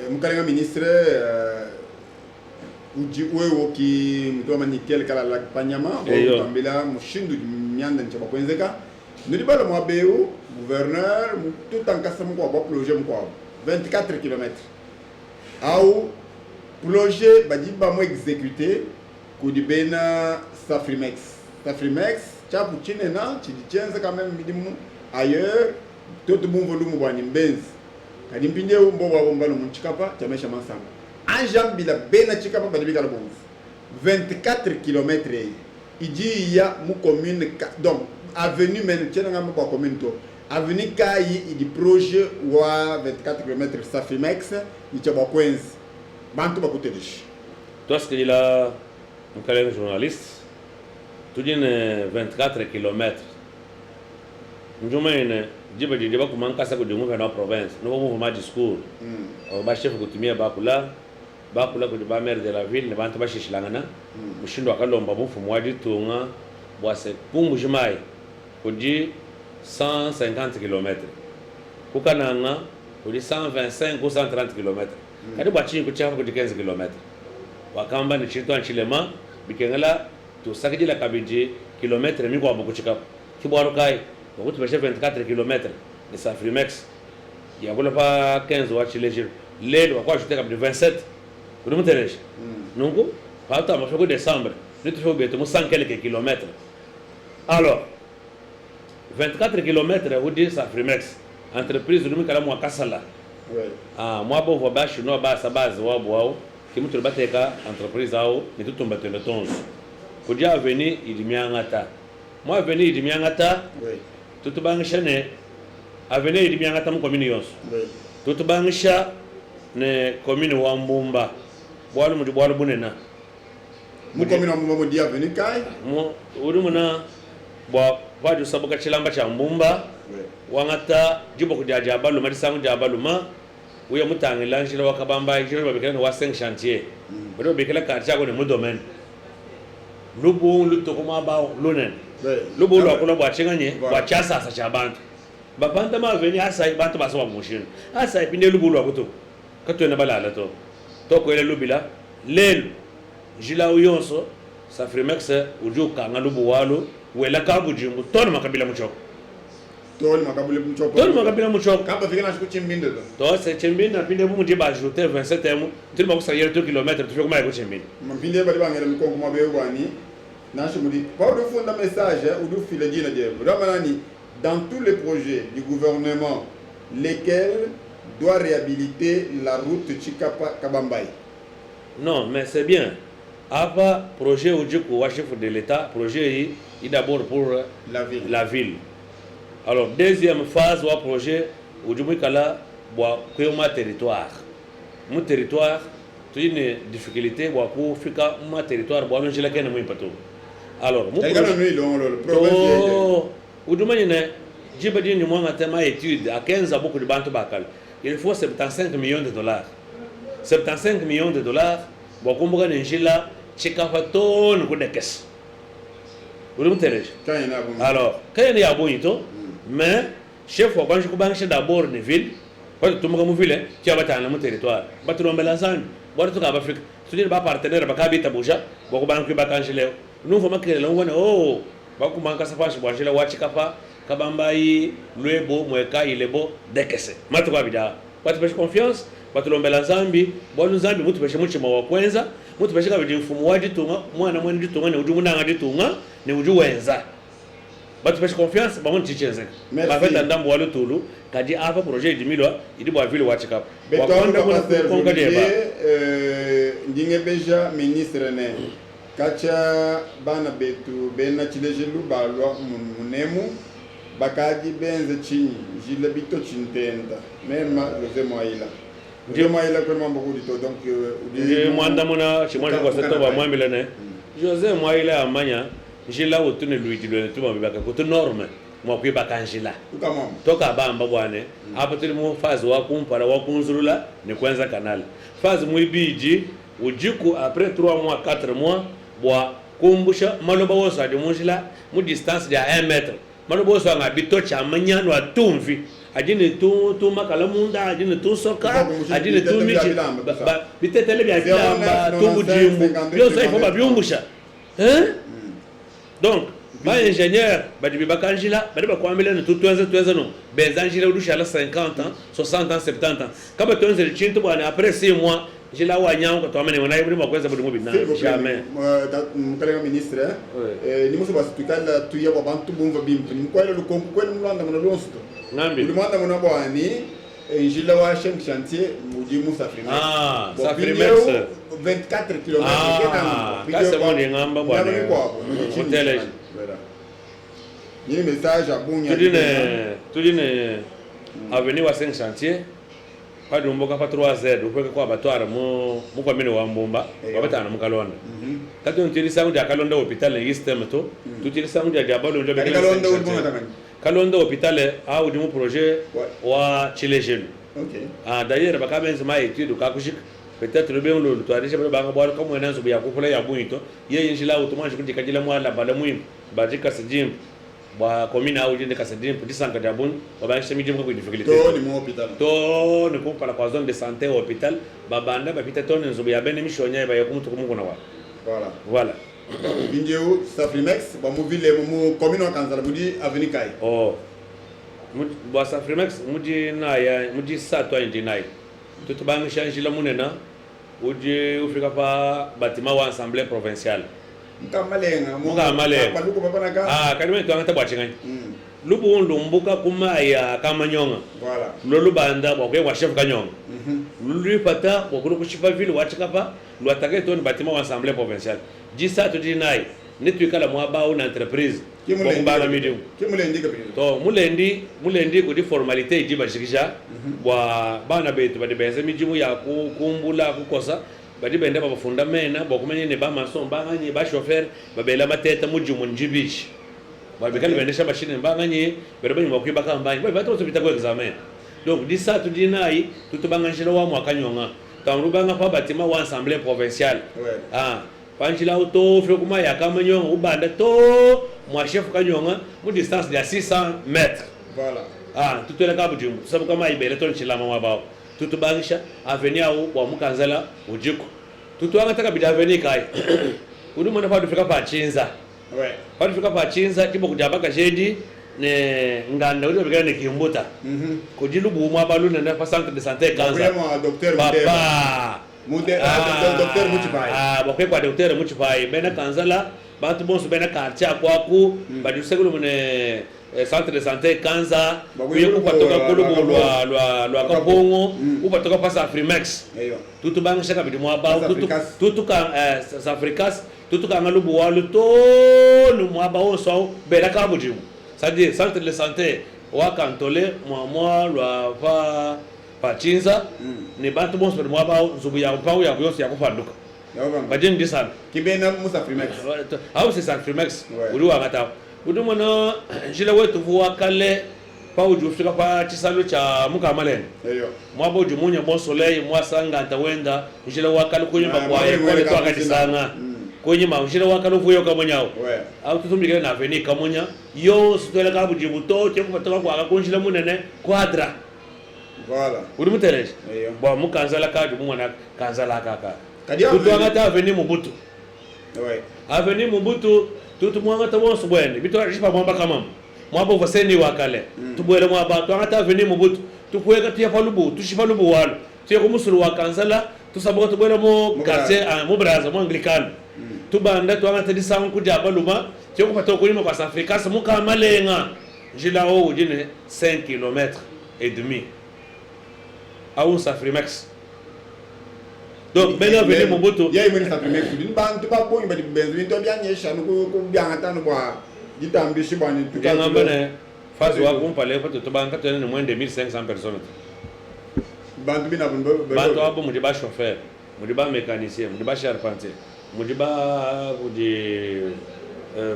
S1: Mon ministre, uji wewe ki mtoma nikel kala la panyama o tambila mushindu myanda nchaba kwenzeka nilibala mwabeu gouverneur tout en kasa mko ba projet mko 24 km au projet badiba mo exécuter ko dibena Safrimex chapu chinena chidichenza quand même midimu ailleurs tout bon volume bwa nimbenzi kadi mpinde umbo wa bombalo munchikapa chamesha mansanga Anjambila bena chikapa badibika la bonze 24 km iji ya mu commune donc avenue men tena ngamba ba commune to avenue kai idi projet wa 24 km Safrimex ni chaba kwenzi bantu bakutelish
S2: toi ce que dit là un collègue journaliste tu dis 24 km njumene jiba di ba kumanka sa ko dingu na province no mo ma discours ba chef ko timia ba kula ko ba maire de la ville ne bantu ba shishilangana mushindo akalomba mfumo wa ditunga bwase pumbu jimai ko di 150 km kukananga ko di 125 ou 130 km kadi bwachi ko chafa ko di 15 km wakamba ni chitwa chilema bikengala to sakijila kabiji kilometre mi ko abukuchika kibwaro kai ko tu 24 km de Safrimex il y a pas 15 ou chile lelo kwa ajouter comme 27 vous me tenez non ko pas tant ma fait décembre nous tu fais beto 100 quelques kilomètres alors 24 km ou dit Safrimex entreprise nous kala moi kasala moi bon va ba chino ba sa base wa boao ki mutu bateka entreprise ao ni tutumba tele tons ko dia avenir idimiangata moi avenir idimiangata tutubangisha ne avenir idimiangata mu commune yonso tutubangisha ne commune wa Mbumba bwalu mu bwalu bunena
S1: mu commune wa Mbumba mu dia avenir kai
S2: mu urumuna bwa vaju sabuka chilamba cha Mbumba wangata jibo kujaja balu madisangu jabalu ma uya mutangila njira wakabamba njira babikela wa 5 chantier bado bikela karcha ko ne mu domaine lubu lutokuma ba lunen lubu lo akula bwa chinganye bwa chasa sa cha bantu bapanta ma veni asa bantu baso mushini asa ipinde lubu lo akuto katwena balala to ko ele lubila lelu jila uyonso Safrimex ujuka ngalubu walo wela kabujimbu tona makabila muchoko toni makabila muchoko
S1: kapa fikana shiku chimbinde
S2: to se chimbinde pinde bu mujiba ajouter 27 emu tuli makusayira 2 km tufike kuma yako chimbinde
S1: mpinde bali bangela mikongo mabeyo wani nashi mudi pa udu funda message udu file dina je ramanani dans tous les projets du gouvernement lesquels doit réhabiliter la route Chikapa Kabambaï.
S2: Non, mais c'est bien. Après projet Oudjoukou, chef de l'État, projet est d'abord pour la ville. Alors, deuxième phase, le projet Oudjoukou Kala, c'est territoire. Mon territoire, tu as une difficulté, pour faire mon territoire, pour aller jusqu'à la Pato. Alors, mon projet, j'ai dit que moi, ma étude à 15 ans, beaucoup de banques bakal. Il faut 75 millions de dollars. 75 millions de dollars, beaucoup de gens là, Chekafaton, coup de caisse. Vous me tenez? Alors, quand il y a un bon mais chef, quand je commence d'abord une ville, quand tu me ville, tu as battu mon territoire. Battu dans la zone, boire tout à Afrique. Tu n'es pas partenaire, pas habiter Bouja, beaucoup de banques bakangelé. Nous, faut marquer le long, oh, beaucoup de banques à sa face, boire la Wachikapa. Kabambaï, Luebo, Mweka, il est beau, décaissé. Matuka bida. Watu peshe confiance, watu lombela zambi, bolu zambi, mutu peshe muchima wa kwenza, mutu peshe kabidi mfumu wa ditunga, mwana mwana ditunga, ne uju muna ditunga, ne uju wenza. Watu peshe confiance, ba mwana tichenze. Ba feta ndambu walu tulu, kadi apa projet idimilwa, idibu wa vile wachikap.
S1: Betonga passer ndinge beja ministre ne. Kacha bana betu, bena chilejelu balwa munemu. Bakadi benze chini jile bito chintenda même José Moaila kwa mambo kudito donc
S2: je mwanda mona chimwana kwa seto ba mwambile ne José Moaila amanya jila otune luiti le tuma bibaka ko to norme mo kwi bakanjila
S1: ukamama
S2: toka bamba bwane hapo tuli mu phase wa kumpara wa kunzurula ni kwanza kanal phase mu ibiji ujiku après 3 mois 4 mois bwa kumbusha maloba wosa de munjila mu distance de 1 mètre maloba wosa nga bitocha manyano atumvi ajini tu makala munda ajini tu soka ajini tu michi bitetele bya kilamba tu bujimbu byoso ifo babyumbusha donc ba ingénieur badibi bakanjila badiba kwambele ne tout tuenze no benzanjila udusha la 50 ans 60 ans 70 ans kaba tuenze chintu bwana après 6 mois jila wanyao kwa tuamene wana ibri makweza budu mubina jamais
S1: mkale ministre ni muso basipikala tuya babantu bumva bimpu ni kwele lukongo kwele mulanda mna lonsto
S2: ngambi
S1: mulanda mna bwani jila wa chantier muji musa frimex
S2: sa frimex
S1: 24 km
S2: kasa mwani ngamba bwana hotel
S1: ni message à Bunya
S2: tudine avenue wa 5 chantier padi umboka pa 3z ukweke kwa batwara mu kwa mene wa mbumba wabatana mukalonda kati ntiri sangu dia kalonda hospital ne system to tutiri sangu dia diabalo ndio beka kalonda hospital au dimu projet wa chilejenu d'ailleurs bakabenzi ma étude kakushika peut-être le bien le toarisha banga bwala comme un anzo ya kukula ya buito yeye njila utumanji kuti kajila mwala bala muhimu bajika sijim ba commune au jinde kasedim pour disanka dabun ba ngi semi jëm ko difficulté
S1: to ni mo hôpital
S2: to ne ko para kwa zone de santé hôpital ba banda ba pita to ne nzo ya bene mishonya ba yakumu to mungu na wa voilà
S1: binjeu Safrimex ba mu ville mu commune Kanzala budi avenue Kai
S2: ba Safrimex mudi na ya mudi sato indi nai tout bang change la munena uje ufika pa bâtiment wa assemblée provinciale
S1: Mkamalenga
S2: paluko papa naka kalime to ngata bwachinga lubu ndumbuka kuma ya kamanyonga
S1: voilà
S2: lolu banda bokwe wa chef kanyonga lulu pata bokuru kushifa ville wachikapa lu attaquer ton bâtiment wa assemblée provinciale jisa to dinai netwikala mwaba una entreprise bokumbanga medium
S1: kimulendi
S2: to mulendi ko di formalité di bashikisha wa bana betu badi benze mijimu ya kukumbula kukosa badi bende ba fundamena bokumenye ne ba mason ba nganye ba chauffeur babela mateta mujimu njibishi babikali bendesha machine ba nganye berebe nyuma kwibaka mbanye ba bato tubita ko examen donc di ça tu dinai tutubanganjira wa mwakanyonga tamrubanga pa batima wa assemblée provinciale panchila auto fwe kuma ya kamanyonga ubanda to mwa chef kanyonga mu distance de 600 mètres
S1: voilà
S2: tutela kabujumbu sabu kama ibele ton chilama mabao tutubangisha avenue au wa mukanzala ujiko tutuanga taka bida avenue kai uduma na padu fika pa chinza padu fika pa chinza tibo kujabaka jedi ne nganda uri bigana kimbuta kujilubu mwabalu na pa centre de santé kanza
S1: papa docteur Muchipai
S2: bakwe kwa docteur Muchipai bena kanzala bantu bonso bena quartier kwaku badi segulu mune centre de santé kanza kuye kupatoka kulubu lwa kabongo upatoka pasa Afrimex tutu banga shaka bidi mwaba tutu ka Africas tutu ka ngalubu walu to lu mwaba onso bena kabujimu c'est-à-dire centre de santé wa kantole mwa lwa pachinza ni bantu bonso bidi mwaba nzubu ya mpau ya kuyonsi ya kufanduka bajeni disana
S1: kibena musa Afrimex
S2: au c'est Afrimex uri wangata udumana jila wetu vuwa kale pa ujufika pa chisalo cha mukamalen mwabo jumunya bon soleil mwasanga ntawenda jila wakale kunyumba kwaye kwa to akadisanga kunyuma jila wakale vuyo kamonyao au tutumike na avenue kamonya yo sitwela ka bujibuto cyo kupatoka kwa akunjila munene quadra
S1: voilà
S2: udumutereje bo mukanzala ka dumwana kanzala kaka tudwanga avenue Mobutu avenue Mobutu tutu mwanga tabonso bwende bitwa rishipa mwamba kama mwabo vaseni wakale tubwele mwaba twangata avenue Mobutu tukweka tia palubu tushipa lubu walo tiye kumusulu wakanzala tusabuka tubwele mo quartier mo braza mo anglikana tubanda twangata disangu kujaba luma tiye kupata kulima kwa Afrika muka malenga jila o ujine 5 km et demi au Safrimex donc bena avenue Mobutu
S1: ya imeni Safrimex bin bantu ba ko ngba di benzo to bianye shanu ko bianga tanu kwa ditambi shibani
S2: tukanga bene fazi wa kumpale ko to banka to ne moins de 1500 personnes
S1: bantu bina
S2: bantu abo mudi ba chauffeur mudi ba mécanicien mudi ba charpentier mudi ba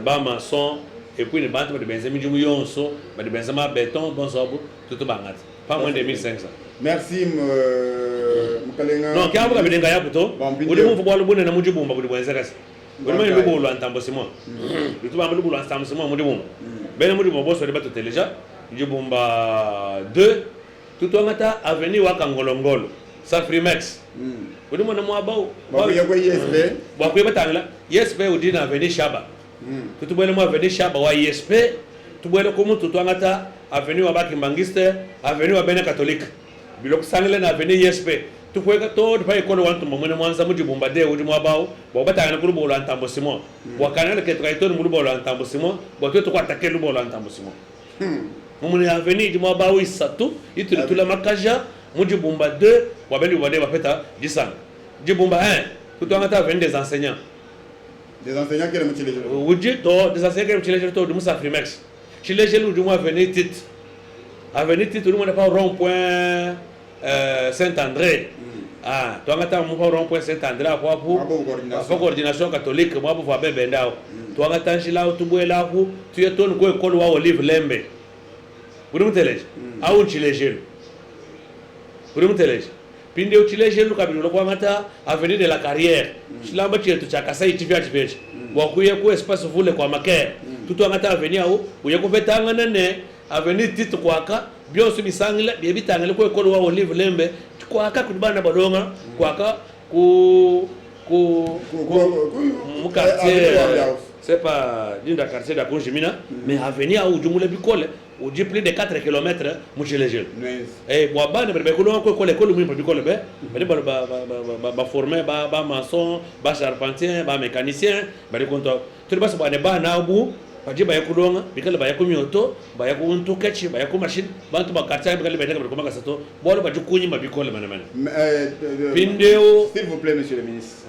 S2: ba maçon et puis ne bantu de benzo mi jumu yonso ba de benzo ma béton bon sobo tout bangati pas moins de 1500
S1: merci mukalenga
S2: non kya buka bidenga yaputo uli mumfu bwalu bune na mujibumba buli bwenza kasi
S3: Vraiment le bolo entambo c'est moi. Le tout va le bolo entambo c'est moi mon bon. Ben mon bon boss de téléja. Je bomba 2 tout ngata avenue wa Kangolongolo. Safrimex. Odi mo na mo abaw.
S1: Ba ko ISP.
S3: Ba ko batangla. ISP odi na avenue Shaba. Tout boile mo avenue Shaba wa ISP. Tout boile ko mo tout ngata avenue wa Bakimbangiste, avenue wa Bene Catholique. Bilok sangle na avenue ISP. Tu pouvais que tout pas école wantu mo mona mwanza mu bombardé odi mo abaw. Bo batangla ko bolo antambo simo. Bo kanale ke traiteur mu bolo antambo simo. Bo to ko attaquer lu bolo antambo simo. Mo mona avenue di mo abaw isatu, itu la makaja. Mujibumba 2, wabeli wade wapeta 10 ans. Djibumba 1, tout en attendant des enseignants.
S1: Des enseignants qui aiment les jeunes.
S3: Des enseignants qui aiment les jeunes de Moussa Frimex. Chez les jeunes, du moins, venez titre. À venir titre, nous n'avons pas rond-point Saint-André. Ah, tu en attends, mon rond-point Saint-André, à quoi pour coordination catholique, moi pour voir Bendao. Tu en attends, chez là où tu bois là où tu es ton go école ou Olive Lembe. Vous nous télége. À où tu les jeunes. Pour me téléger. Pinde utile jelu kabilo kwa ngata avenue de la carrière. Shilamba chetu cha Kasai tifia tifeche. Wakuye ku espace vule kwa makere. Tutu ngata avenue au uye kufetanga nene avenue titu kwaka byoso bisangile bibitangile ko ekolo wa Olive Lembe kwaka kudibana badonga kwaka ku mu quartier c'est pas dans le quartier de Conjimina mais avenue au jumule bikole ou dit plus de 4 km mouche les jeunes et boaba ne be ko ko l'école mu bi ko le be ba former ba maçon ba charpentier ba mécanicien ba de compte tout le bas ba ne ba na bu ba ji ba yakulonga bikale ba yakumyoto ba yakuntu kechi ba yakumachine ba to ba quartier bikale ba ko maka sato bolo ba jukunyi ma bi ko le manamane
S1: Pindeo s'il vous plaît monsieur le ministre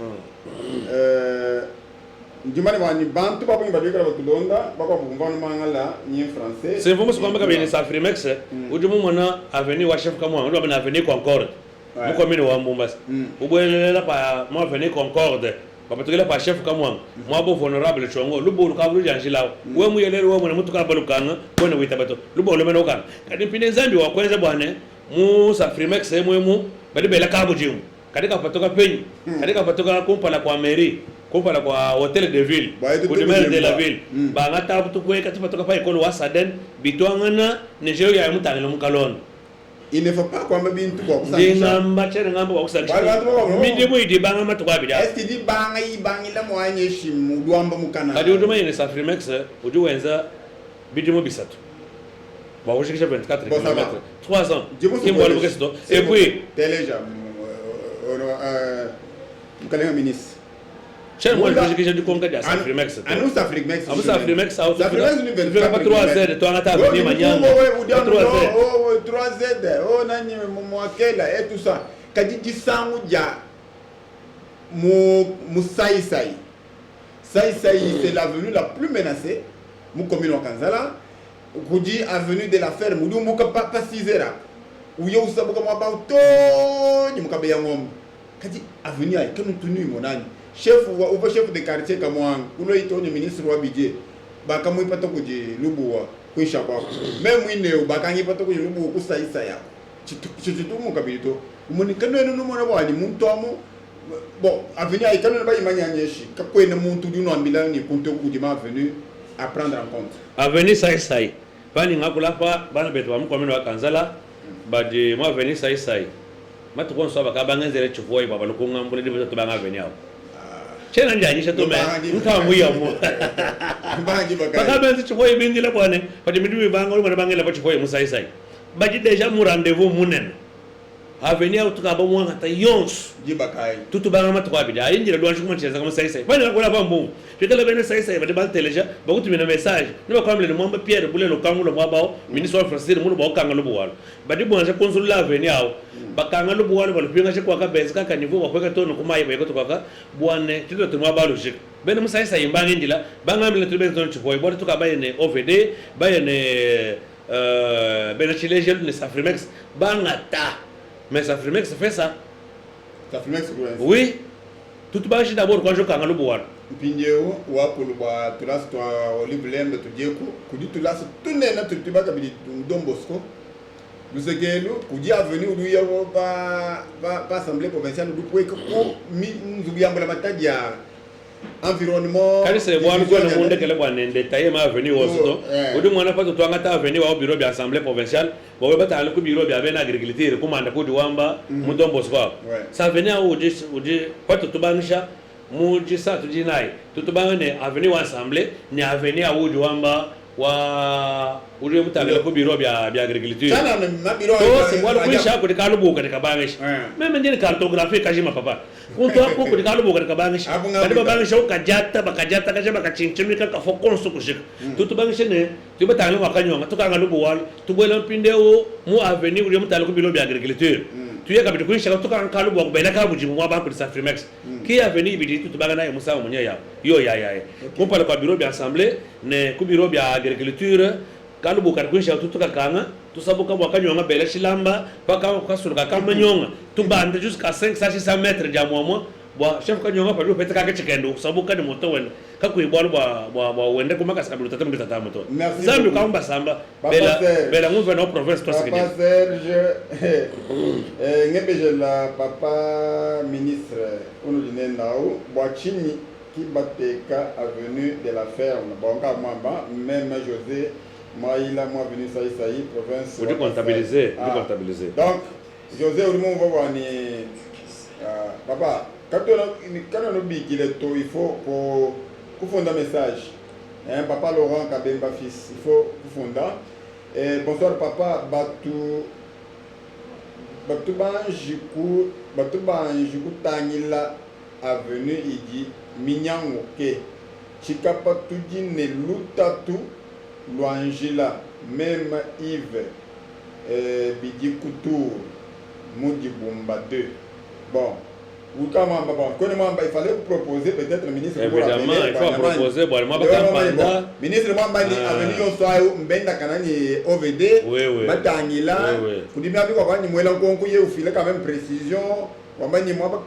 S1: Ndimani wani bantu babo ngibadika batulonda bako bumvana mangala ni français.
S3: C'est vraiment ce qu'on va sa Frimex. Ujumu mona avenue wa chef kama ndo na avenue Concorde. Muko mimi wa Mombasa. Ubwelela pa mo avenue Concorde. Babatugela pa chef kama mo abo honorable chongo lubo lukabulu janjila. We muyelele we mona mutuka balukanga bona wita bato. Lubo lo meno kana. Kadi pine zambi wa kwenza bwana mu sa Frimex mu badi bela kabu jimu. Kadika patoka penyi. Kadika patoka kumpala kwa mairie. Compara kwa hôtel de ville, ou de maire de la ville. Ba ngata tu ko ekati patoka pa ekolo wa Saden, bitwangana nejeo ya mutangelo mukalon.
S1: Il ne faut pas qu'on me binte pour ça.
S3: Ngamba chere ngamba wa kusalisha. Minde mu idi banga matwa bida.
S1: Est-ce qu'il dit banga ibangi la moanye shimu duamba mukana.
S3: Kadi uduma ine sa Frimex, uju wenza bidimo bisatu. Ba ushikisha 24 km. 3 ans. Kimbo albukesto. Et puis
S1: téléja mukalanga ministre.
S3: Cher moi je dis qu'on gagne à Safrimex.
S1: À nous Safrimex.
S3: À nous Safrimex ça
S1: tu fais
S3: pas 3Z toi ngata venir manyanga.
S1: 3Z. Oh 3Z. Oh nani mwakela et tout ça. Kadi disangu ya mu sai. Sai c'est l'avenue la plus menacée. Mu commune wa Kanzala. Kudi avenue de la ferme. Mu muka pas 6h. Uyo usabuka mwa bauto ni muka beya ngom. Kadi avenue ay kanu tunu monani. Chef de quartier comme moi, uno ito ni ministre wa budget ba kamu ipato kuje lubuwa kuisha kwa même ine ba kangi ipato kuje lubuwa kusaisa ya chitu mu kabito umuni kanwe no mona bwani muntu amu bon avenir ay kanwe ba imanya nyeshi kakwena muntu dino ambila ni kunto kuje ma avenue à prendre en compte
S3: avenir sai bani ngakula pa bana betu amu komeno wa Kanzala ba de mo avenir sai matu kon so ba ka bangenzere chufoi baba lukunga mbule de betu banga avenir chena njanyisha to me nka muya mu bangi bakabenzi chikoye bindile bwane pati midwi banga uri bangela pa chikoye musai baji deja mu rendez-vous munen avenir utukaba mwanga ta yons
S1: jibakai
S3: tutu banga matukwa bida injira dwanshi kumancheza kama sai bani nakola bambu tetela bene sai bade bal teleja bakutu mina message niba kwamle ni mwamba Pierre bule lokangu lo mwabao ministre wa France mu ba okanga lo buwalo badi bwanje konsul la avenir awo bakanga lo buwalo balupinga shekwa ka benzi ka kanivu bakweka tono kumaye bayeko kwaka bwane tilo to mwaba lo shik bene musai mbanga injila banga mle tilo tono chipoy bode tukabayene OVD bayene bene chileje ne Safrimex banga ta mais Safrimex fait ça.
S1: Safrimex
S3: oui. Tout bâche d'abord quand je kanga lo buwalo
S1: Pindeo wa pulwa tulas to Olive Lembe to dieku kudi tulas tunena tutibaka bidi Don Bosco Lusegelu kudi avenue udu ya ba assemblée provinciale udu poe ko mi nzugiyambo la matadia environnement.
S3: Quand c'est bon, nous avons demandé que les gens détaillé ma avenue aussi. Au moins, on n'a pas tout le temps avenue au bureau de l'Assemblée provinciale. Bon, on va pas aller au bureau de l'agriculture, comme on a dit, Wamba, Mouton Boswa. Ça venait au dit, pas tout le monde. Muji sa tuji nai tutubanga ne avenue wa assemblée ni avenue a wuju wamba wa uri mutangala ko biro bya agriculture
S1: sana na biro
S3: c'est moi le sha ko de kalu boka de kabangish même ndine cartographie kajima papa kunto ko de kalu boka de kabangish bade babangish ko kajata bakajata kajaba kachinchimika ka fokonso kushika tutubangish ne tubatangala wakanyonga tukanga lubuwal tubwela mpinde o mu avenue uri mutangala ko biro bya agriculture tu es capable de coucher quand tu as un calme pour ben la carte du mois pour sa Frimex qui a venu il tout bagana et musa munya ya yo ya on parle pas bureau bien assemblée ne ku bureau bien agriculture kalu bu kar coucher tout kanga tout ça boka boka nyonga bela shilamba paka ka sur ka kama nyonga tu bande jusqu'à 500-600 mètres de moi bon chef ka nyonga pa do pete ka chekendo sabuka de moto wen ka ku ibolo ba wende kuma ka sabu tata mbita tata moto zambi ka umba samba bela ngove no province to sekenya
S1: Papa Serge ngebeje la papa ministre onu dinendao boachini qui bateka avenue de la ferme bon ka mamba même José moi il a moi venu ça province
S3: vous comptabiliser
S1: donc José on va voir ni papa quand on a dit qu'il est tôt, il faut fonder un message. Hein, papa Laurent Kabemba fils, il faut fonder. Bonsoir papa, Batu Banjiku Tanila avenue Idi Minyangoke. Chikapa Tudi ne Lutatu Luangila, même Yves Bidi Koutour, Moudi Bumba 2. Bon. Il fallait proposer peut-être le ministre.
S3: Évidemment, il faut proposer. Bon, moi, je
S1: ministre Mambani a venu au soir où Mbenda Kanani OVD.
S3: Oui.
S1: Batangila. Pour dire bien qu'on va nous filer quand même précision. On va dire moi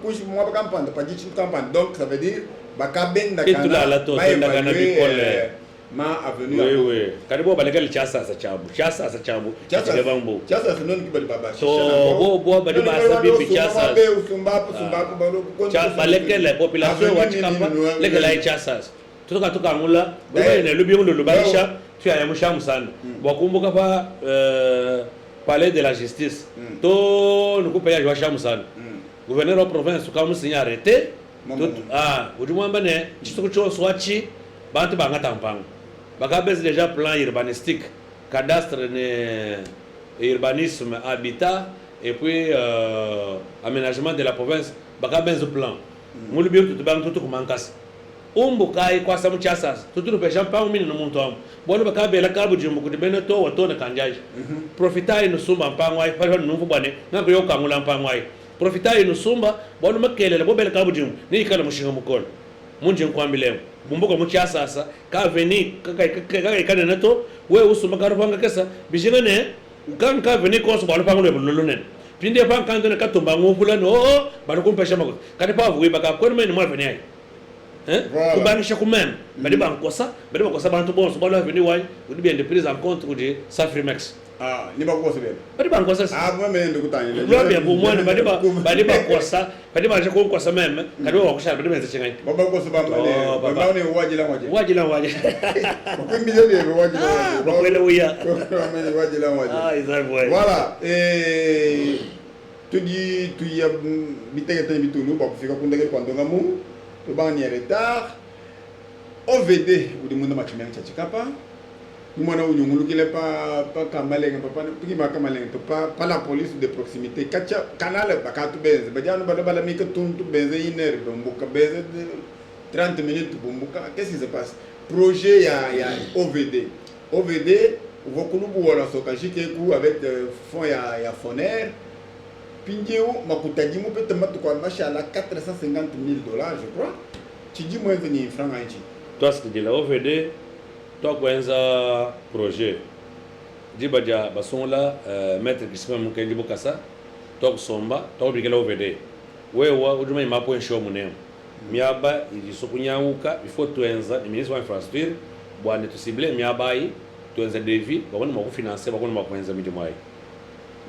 S1: campagne, pas dit campagne. Donc ça veut dire Bakabenda Kanani. Ma avenue.
S3: Oui. Karibu baleka le chasa sa chabu. Chasa bambo.
S1: Chasa non ki bali baba.
S3: So bo bali basa bibi chasa. Baleka la population wa chikamba leka la chasa. Tuka ngula. Baba ne lubi ngulu lubalisha. Tu as yamusha musana. Wakumbuka pa palais de la justice. To nukupa ya washa musana. Gouverneur de province ukamu sinya arrêté. Udumwamba ne chitukucho swachi bantu banga tampang. Bakabes déjà plan urbanistique, cadastre urbanisme, habitat et puis aménagement de la province. Bakabes plan. Mulu biyo tout bang tout kumankas. Umbukai kwa samu chasas. Tout le péchant pas umini no montom. Bonu bakabe la kabu jumbu kudibene to wato na kanjaj. Profita ino sumba mpangwai, pa no fubane. Na ko yoka ngula mpangwai. Profita ino sumba, bonu makele le bobele kabu jumbu. Ni kala mushinga mukolo. Munje nkwambilemo. Bumbuka mucha sasa ka veni ka neto we usuma karupanga kesa bijinga ne ka veni ko so balu pangulo bululunen pinde pa kan ka tumba ngopula no balu kumpesha mako kati pa vuyi baka ko men mo veni ai ko bani shaku même badi ba kosa bantu bon so balu veni wai udi bien de prise en compte de Safrimex
S1: ni ba ko so be
S3: badi ba kosa
S1: mo men ndo kutani
S3: le bien pour moi badi ba kosa badi ba shaku kosa même kadi wa ko sha badi men tsingai
S1: baba ko so ba ne wajila ko mbile be wajila
S3: ba ko le wiya
S1: voilà tu dis tu ya bitege tan bitulu ba ko fika kundege kwando ngamu to ba ni retard OVD udi munda machimeng chachikapa Mwana unyungulu kile pa kamaleng pa piki ma kamaleng pa la police de proximité kacha canal bakatu benze bajanu bala mika tuntu benze iner bombuka benze 30 minutes bombuka qu'est-ce qui se passe projet ya OVD vokulubu wala soka shikeku avec fonds ya Foner pinjeu makutaji mu peut mettre quoi machallah $450,000 je crois tu dis moins ni franc haïti
S3: toi ce que dit la OVD toi kwenza projet dibaja basonla maître kisima mukendi bokasa toi somba toi bigela OVD wewa uduma imapo ensho munem miaba ilisokunyauka before tuenza ni ministre wa infrastructure bwana tusible miaba yi tuenza devi bakoni makufinancer bakoni makwenza midimai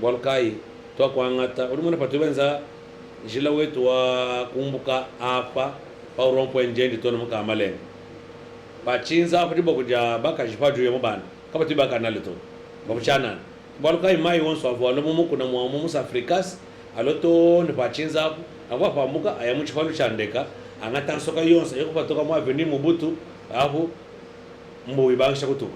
S3: bwana kai toi kwangata uduma na patubenza jila wetu wa kumbuka hapa pa rond-point njendi tono muka amalenga pachinza pati bokuja baka jipaju yemo bana kapa tiba kanale to babuchana bolo kai mai wonso avolo mumu na mwa mumu Africas aloto ne pachinza abo pamuka ayamu chifalu chandeka angata soka yonse yeko patoka mwa avenue Mobutu aho mbo ibangisha kutuka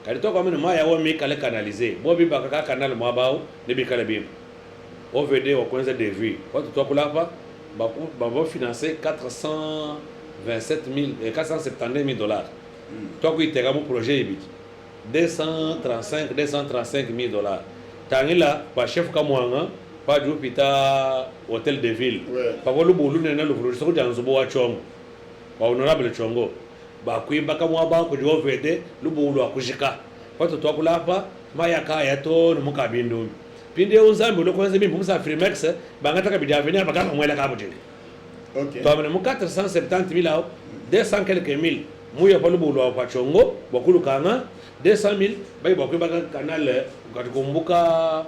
S3: kali toka mene maya wo mi kale canaliser bo bi baka canal mwa bao ne bi kale bim OVD wa kwanza devis watu tokula hapa babo financer 470 000 dollars. Toi qui t'es mon projet ibit 235 000 dollars. Tangila pa chef kamwanga pa du pita hôtel de ville. Pa volu bolu nena lu projet so janzo bo wa chongo. Ba honorable chongo. Ba kuimba kamwa ba ko jo vede lu bolu akushika. Watu tokula hapa maya kaya to mukabindu. Pinde uzambi lo kwanza mimi musa Freemax bangata kabidi avenir bakama mwela kabudi.
S1: OK.
S3: Toi mon 470 000 ao 200 quelques mille muya palu bulu wa pachongo bakulu kanga 200 000 bai bakwe baka canal ukatukumbuka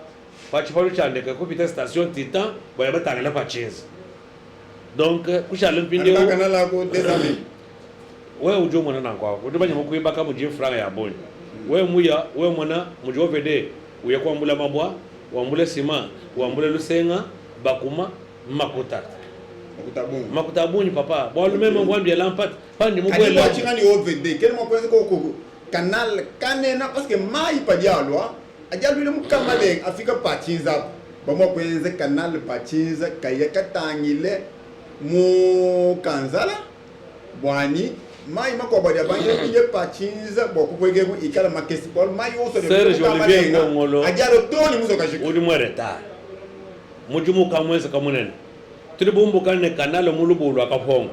S3: pachipalu chandeka kupita station Titan boya batangela pachinza. Donc kushala mpinde
S1: o canal la ko 200 000
S3: wewe ujo mwana nankwa udibanye mukwe baka mujin franga ya boni wewe muya wewe mwana mujo OVD uya kwambula mabwa wambule sima wambule lusenga bakuma makuta makutabuni papa bolu meme ngwambi lampat pandi mugwela
S1: kani chingani OVD kele mo pese ko canal kanena parce que mai pa dialwa ajalu le mukamale afika pachinza bamo pese canal pachinza kayeka tangile mu kanzala bwani mai mako badia banye ye pachinza bokukwege ku ikala makesi bol mai oso de
S3: Serge Olivier Ngolo
S1: ajalu toni muso kashiko
S3: udi mwereta mujumu kamweza kamunene tuli bumbu kane kanalo mulubulu akaponga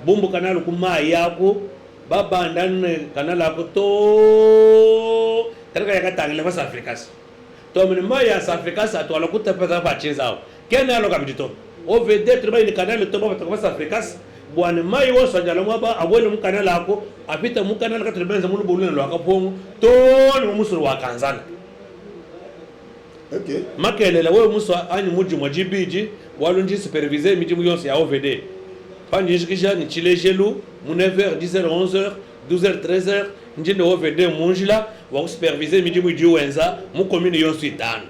S3: bumbu kanalo kumai yako baba ndane kanalo ako to tereka yakatangile basa Africas to mini mai ya Africas atwala kutapeza pachinza kene alo kabidito OVD tuli ni kanalo to baba basa Africas bwana mai wonso njalo mwaba abone mukanalo ako apita mukanalo katulbenza mulubulu nalo akaponga to ni musuru wa kanzana.
S1: OK.
S3: Makelela wewe muso anyi muji mwa GBG walunji superviser miji yonse ya OVD. Panji shikisha ni chilejelu mu 9h 10h 11h 12h 13h njinde OVD munjila wa superviser miji mji wenza mu commune yonse itano.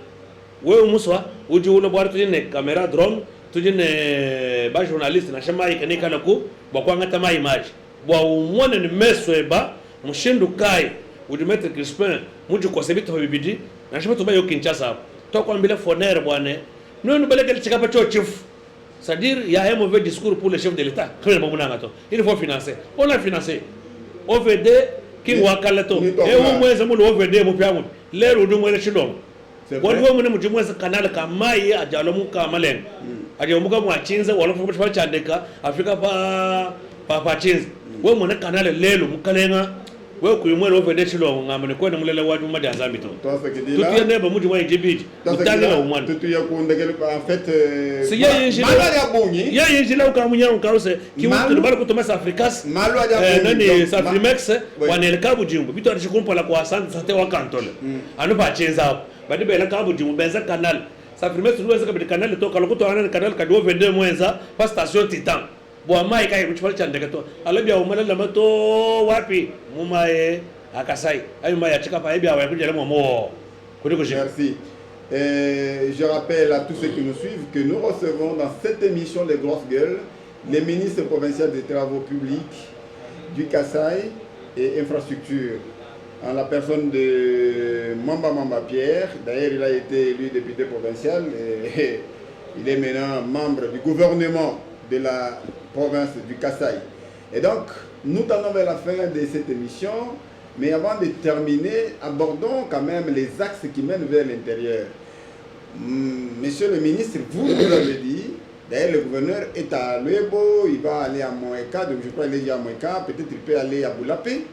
S3: Wewe muso uji ulo bwara tujine camera drone tujine ba journaliste na shama ikanika naku bwa kwangata ma image. Bwa umone ni mesweba mushindu kai uji mettre Crispin muji kwa sebito bibidi na shama tuba yo Kinshasa. Toko mbele fonere bwane nous nous belé quelque chose pour chef c'est-à-dire il y a un mauvais discours pour le chef de l'État il faut financer on a financé OVD qui wakala to et au moins ça mo OVD mo piamu lero du mo le chidom wali wo mo ne mujimu sa canal ka mai ajalo mu ka malen aje mu ka mu achinza wala fu fa chandeka Afrika pa chinza wo mo ne canal lelo mu kalenga wewe kuimwele OVD chilo ngamane kwenda mulele waju madi azambi to tutu neba muji wa jibiji utanga na umwana
S1: tutu ya kuondegele en fait
S3: si
S1: malwa ya bunyi
S3: ya yinjila ukamunya ukarose kiwutu bali kutomasa Africas
S1: malwa ya bunyi
S3: nani sa Freemax wanele kabu jimbo bitu atishikumpala kwa sante wa kantole anu pa chenza badi bela kabu jimbo benza canal sa Freemax luweza kabidi canal to kalokuto ana canal kadi OVD mwenza pa station Titan bwa mai kai kuchipala chandeka to alabia umala lamato wapi mumae akasai ayo mai achika pa ebia wa kujela momo kuliko je.
S1: Merci. Je rappelle à tous ceux qui nous suivent que nous recevons dans cette émission Les Grosses Gueules les ministres provinciaux des travaux publics du Kasaï et infrastructure en la personne de Mamba Pierre. D'ailleurs il a été élu député provincial et il est maintenant membre du gouvernement de la province du Kasaï. Et donc, nous tendons vers la fin de cette émission, mais avant de terminer, abordons quand même les axes qui mènent vers l'intérieur. Monsieur le ministre, vous avez dit, d'ailleurs le gouverneur est à Luebo, il va aller à Moeka, donc je crois qu'il est à Moeka, peut-être il peut aller à Boulapé.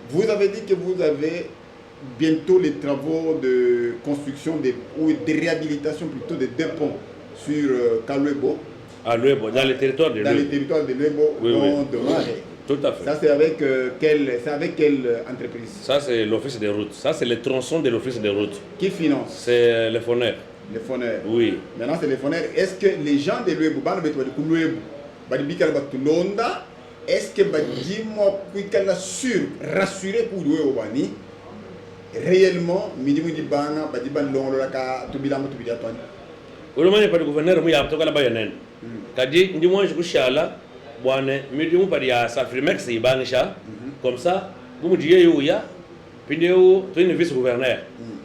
S1: Vous avez dit que vous avez bientôt les travaux de construction ou de réhabilitation plutôt de deux ponts sur Kaluebo.
S3: À Luebo, dans le territoire de Luebo.
S1: Dans le territoire de Luebo,
S3: oui,
S1: de Maré.
S3: Tout à fait.
S1: Ça, c'est avec, quelle entreprise?
S3: Ça, c'est l'office des routes. Ça, c'est le tronçon de l'office des routes.
S1: Qui finance?
S3: C'est les foneurs.
S1: Les foneurs.
S3: Oui.
S1: Maintenant, c'est les foneurs. Est-ce que les gens de Luebo, badibikala batulonda est-ce que badimo kwikala sûr rassuré pour eux obani réellement midimu di bana badiban longolo la ka tubilamo tubili atwani
S3: ulumanye pa gouverneur mu ya to kala bayanen kadi ndimo je kushala bwana midimu pa ya Safrimex ibanisha comme ça bumu diye ya pindeo to ni vice gouverneur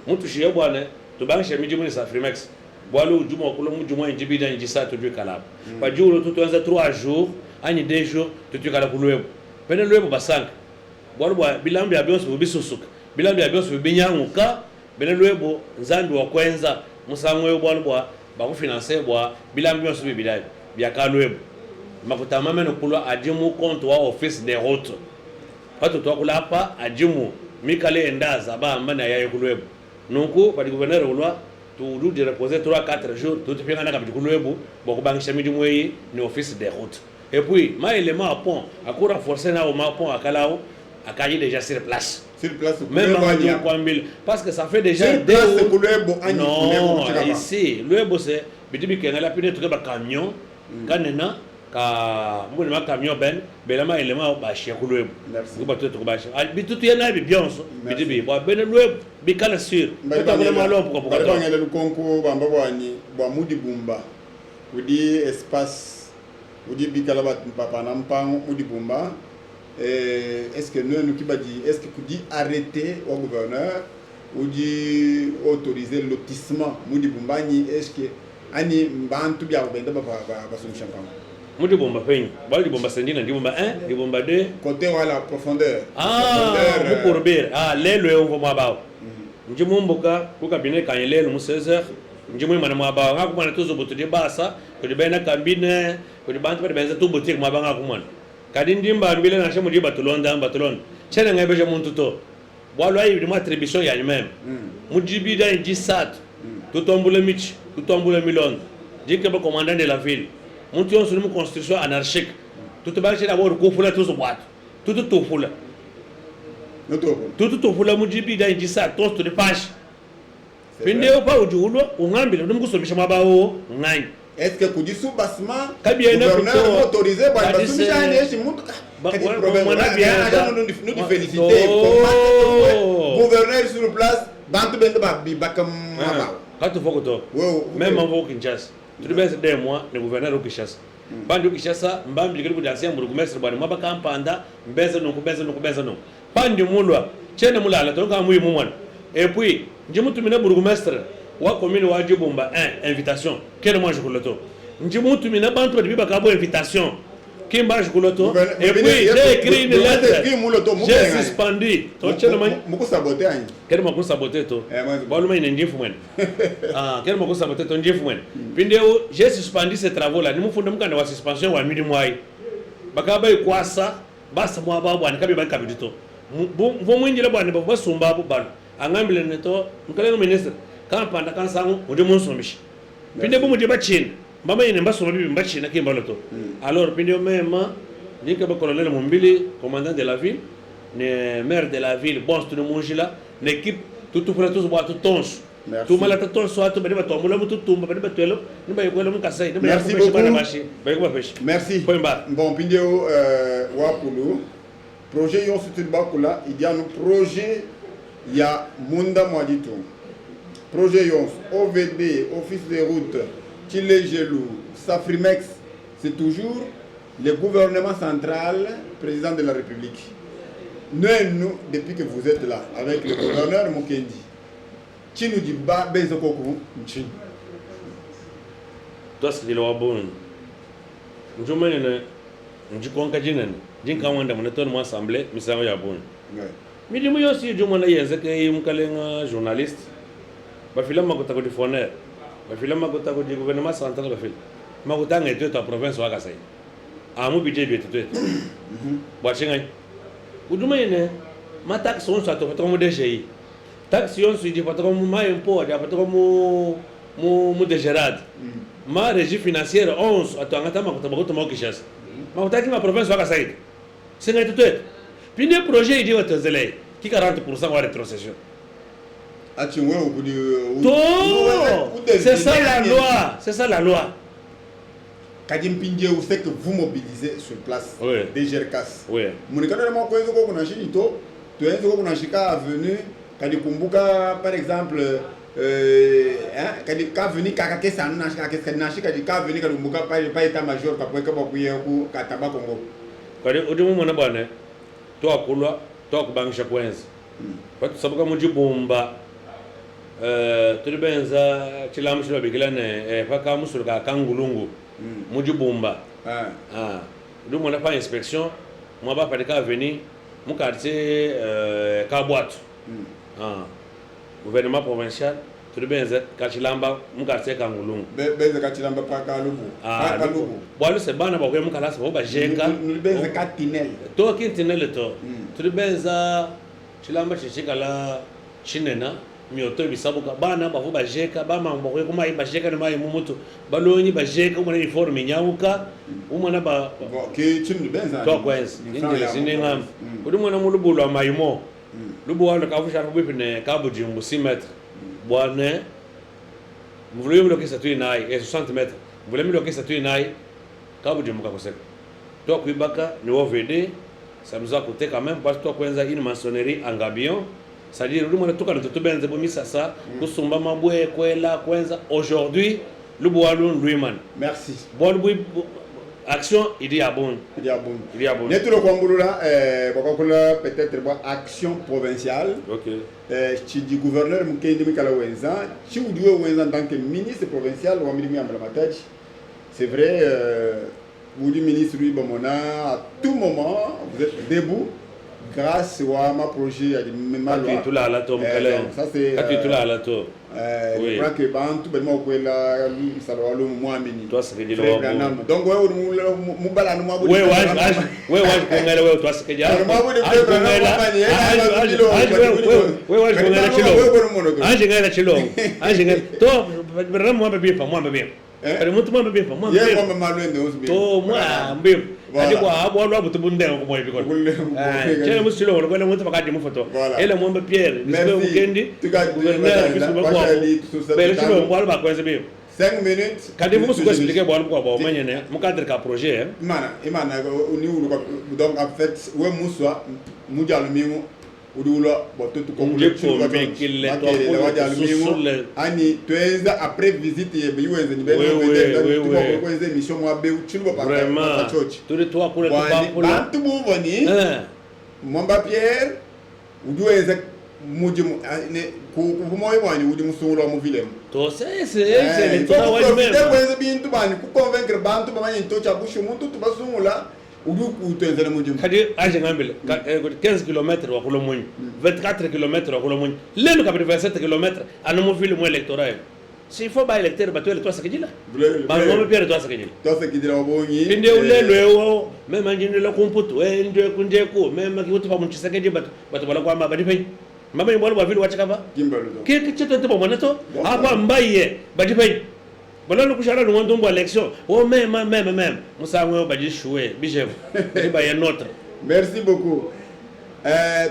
S3: mutu shiye bwana to banisha midimu ni Safrimex bwalo juma kulo mu juma njibida njisa to du kala pa juro to tuanza 3 jours ani 2 jours to tu kala kulwebo pene lwebo basanka bwalo bwa bilambi ya bionso bisusuka bilambi ya bionso binyanguka bene lwebo nzandu wa kwenza musangwe bwalo bwa bakufinancer bwa bilambi bionso bibilabi bya kalwebo makutama meno kulwa ajimu compte wa office des routes pato to kula pa ajimu mikale endaza ba mbana yaye kulwebo nunku pa gouverneur ulwa tu de reposer 3-4 jours tu te na kabidi kulwebo bokubangisha midimu yi ni office des routes et puis ma élément à pont à cour renforcer na au ma pont à kalao akaji déjà sur place même en Kwambil parce que ça fait déjà
S1: sur place kulwebo ani
S3: non ici lwebo c'est bidibi kenala pine to ba camion kanena ka mbona ma camion ben belama élément ba chia kulwebo ko ba to ba chia bitutu yana bi bionso bidibi ba ben lwebo bi kala sur
S1: to ta vraiment lo pour ba ngela lu konko bamba bwani bwa mudi bumba udi espace udi bi kala ba papa na mpango mudi bumba. Est-ce que nous qui dit est-ce que dit arrêter au gouverneur ou dit autoriser le lotissement Moudi Bumbani est-ce que ani bantu bia benda ba son champagne
S3: Moudi Bumba peñ bal di Bumba sendina di Bumba 1 di Bumba 2
S1: côté wala profondeur
S3: pour bir lelo on va ba njimu mbuka ku cabinet kan lelo mu 16h njimu mana ma ba ngaku mana tuzo butu di basa ko di bena cabinet ko di bantu ba benza tu boutique ma ba ngaku mana kadindi mbambile na shemu diba batulonda chene ngabe je muntu to bwalo ayi di attribution ya même mujibi da inji sat to tombule mich to tombule milon dike ba commandant de la ville muntu yon sunu construction anarchique to ba chere abor ko fula to so boîte to fula to fula mujibi da inji sat to de page pinde o pa ujulo ungambile ndumkusomisha mabawo ngani.
S1: Est-ce que Koudi sous bassement
S3: gouverneur
S1: autorisé par le nous féliciter gouverneur sur place bantu bende ba bibakam
S3: quand tu faut que même en Kinshasa tu devais des mois le gouverneur au Kinshasa bandu Kinshasa mbambi ngiri kudansia mu bourgmestre bwana mabaka mpanda mbeza no pandi mulwa chene mulala to ka muyi mumwana et puis njimutu mina bourgmestre wa commune wa Djibumba 1 invitation quel moi je koloto njimutu mina bantu de biba kabo invitation kimba je koloto et puis j'ai écrit une lettre j'ai suspendu to chelo man
S1: muko saboter ani
S3: quel moi ko saboter to bolu mai njifu mwen quel moi ko saboter to njifu mwen pindeo j'ai suspendu ces travaux là ni mufunda mukanda wa suspension wa midi mwai bakaba ikwasa basa mwa babu ani kabi bakabidito vo mwinjile bwana basumba abo balo angambile neto mkalenga ministre quand pendant quand ça on demande son miche pinde bu mu di bachin mama yene mbasoma bibi mbachina ke mbaloto alors pinde même ni que colonel Mombili commandant de la ville ne maire de la ville bon tout le monde là l'équipe tout pour tous boîte tons tout malata tons soit tout beba tombola mu tout tumba beba telo ni ba yeko mu kasai ni ba
S1: merci beaucoup
S3: merci
S1: bon pinde wa pulu projet yon soutien bakula il y a un projet il y a munda mwadito projet Yons, OVD, Office des routes, Chile Gelou, Safrimex, c'est toujours le gouvernement central, président de la République. Nous, depuis que vous êtes là, avec le gouverneur Mukendi, qui nous dit bah Benzokoku,
S3: toi c'est le wabon. Nous menons, nous conquérons, nous commandons, nous sommes assemblés, nous sommes à bon. Mais dis-moi aussi, je m'en ai un journaliste. Bafila makota ko difoner bafila makota ko di gouvernement central bafila makota ngete to province wa kasai amu bije bete to bo chinga uduma yene ma taxe on sa to patron de GI taxe on su di patron ma impôt di patron mu de Gerard ma régie financière 11 atangata makota bakota mo kishas makota ki ma province wa kasai singa to pine projet idi watazele ki 40% wa rétrocession.
S1: C'est
S3: ça la loi. C'est ça la loi.
S1: Kadim Pindje, vous savez que vous mobilisez sur place des GERCAS.
S3: Oui.
S1: Mounikanellement, quand vous avez Chito, tu as un Chika venu, Kadikumbuka, par exemple, Kadika venu Kakake San, Kadika venu Kadumbuka, pas état-major, Kataba Congo.
S3: Au moment où on a bonne, toi, Kula, toi, Bancha Quenz. Parce que ça va comme du bomba. Tu le benza, tu l'as mis sur la bigilane, pas comme sur le Kangulungu. Muji bomba. Nous, on n'a pas inspection. Moi, je ne vais pas venir. Mon quartier, Kabouat. Gouvernement provincial. Tu le benza, Kachilamba, mon quartier Kangulungu.
S1: Benza Kachilamba, pas Kalubu.
S3: Bon, c'est bon, on va faire ça. On va gérer.
S1: Nous benza Katinel.
S3: Toi qui tinel, toi. Tu le benza, Chilamba, Chichikala, Chinena. Mioto bisabuka bana bavu bajeka bama mbokwe kuma ibajeka ne mai mumutu balonyi bajeka umana uniforme nyauka umana ba
S1: ke chimni benza
S3: to kwens indile sininga udumana mulubulu amayimo lubu walo kavusha rubipine kabuji mbu 6 mètres bwana mvulio mloke satu inai 60 mètres mvulio mloke satu inai kabuji mbuka koseka to kuibaka ni OVD ça nous a coûté quand même parce que to kwenza une maçonnerie en gabion. C'est-à-dire, aujourd'hui, le Boalou lui-même.
S1: Merci.
S3: Action, il y a bon.
S1: Il y a bon. Peut-être action provinciale.
S3: Ok.
S1: Tu dis gouverneur Moukéndi Mikalawenza, tu dis en tant que ministre provincial, c'est vrai, vous dites ministre Louis Bomona, à tout moment, vous êtes debout. Grâce à ma projet,
S3: ça c'est.
S1: Je crois que tout le monde est là, ça doit aller moins mini.
S3: Toi, c'est que
S1: donc, merci. 5 minutes.
S3: Quand vous vous expliquez, mon cadre de projet.
S1: Donc, en fait, où est après visite, convaincre Bantu,
S3: 15 km ou 24 km ou 27 km à nos villes moins électorales. S'il faut pas électeur, bah tu es toi ce que dit là. Bah moi me pierre toi ce que dit.
S1: Toi ce que dit là boni.
S3: Inde le même ingénieur le computer, inde kunjeko, même qui vous pas mon ce que dit bah voilà quoi ma badi pay. Mama ni bolo ville wacha kaba.
S1: Kimbalu.
S3: Qui tu te pas monato? Ah pas mbaye, badi pay. Voilà le couchard nous on tombe à l'élection. Oh même. Moussa on va dire chouer, bijev. Bah y a notre.
S1: Merci beaucoup.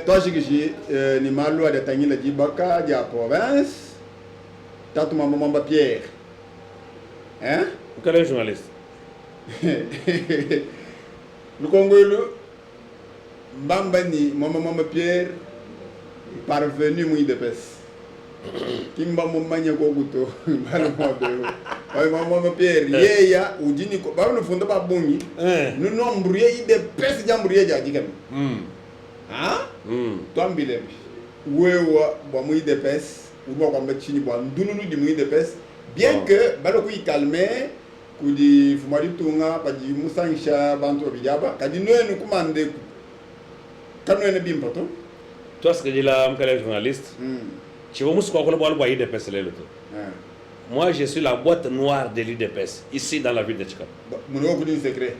S1: Toi Jigiji ni malu ada tangi la dibaka dia province. Tatu maman Pierre. Hein?
S3: Quel est le journaliste?
S1: Le Congo Mbambani maman Pierre parvenu mouille de pes. Kimba mumanya koguto balo mobe ay mama Pierre yeya udini ko ba no funda ba bongi no nombre ide pes jambre ja digam to ambile wewa ba muy de pes ou ba ko mbachini ba ndununu di muy de pes bien que balo ko calmer ku di fumari tunga pa di musansha bantu bijaba kadi noenu kumande kanone bimpoto
S3: toi ce que dit là un journaliste. Moi, je suis la boîte noire de l'IDPS, ici dans la ville de Tchikapa.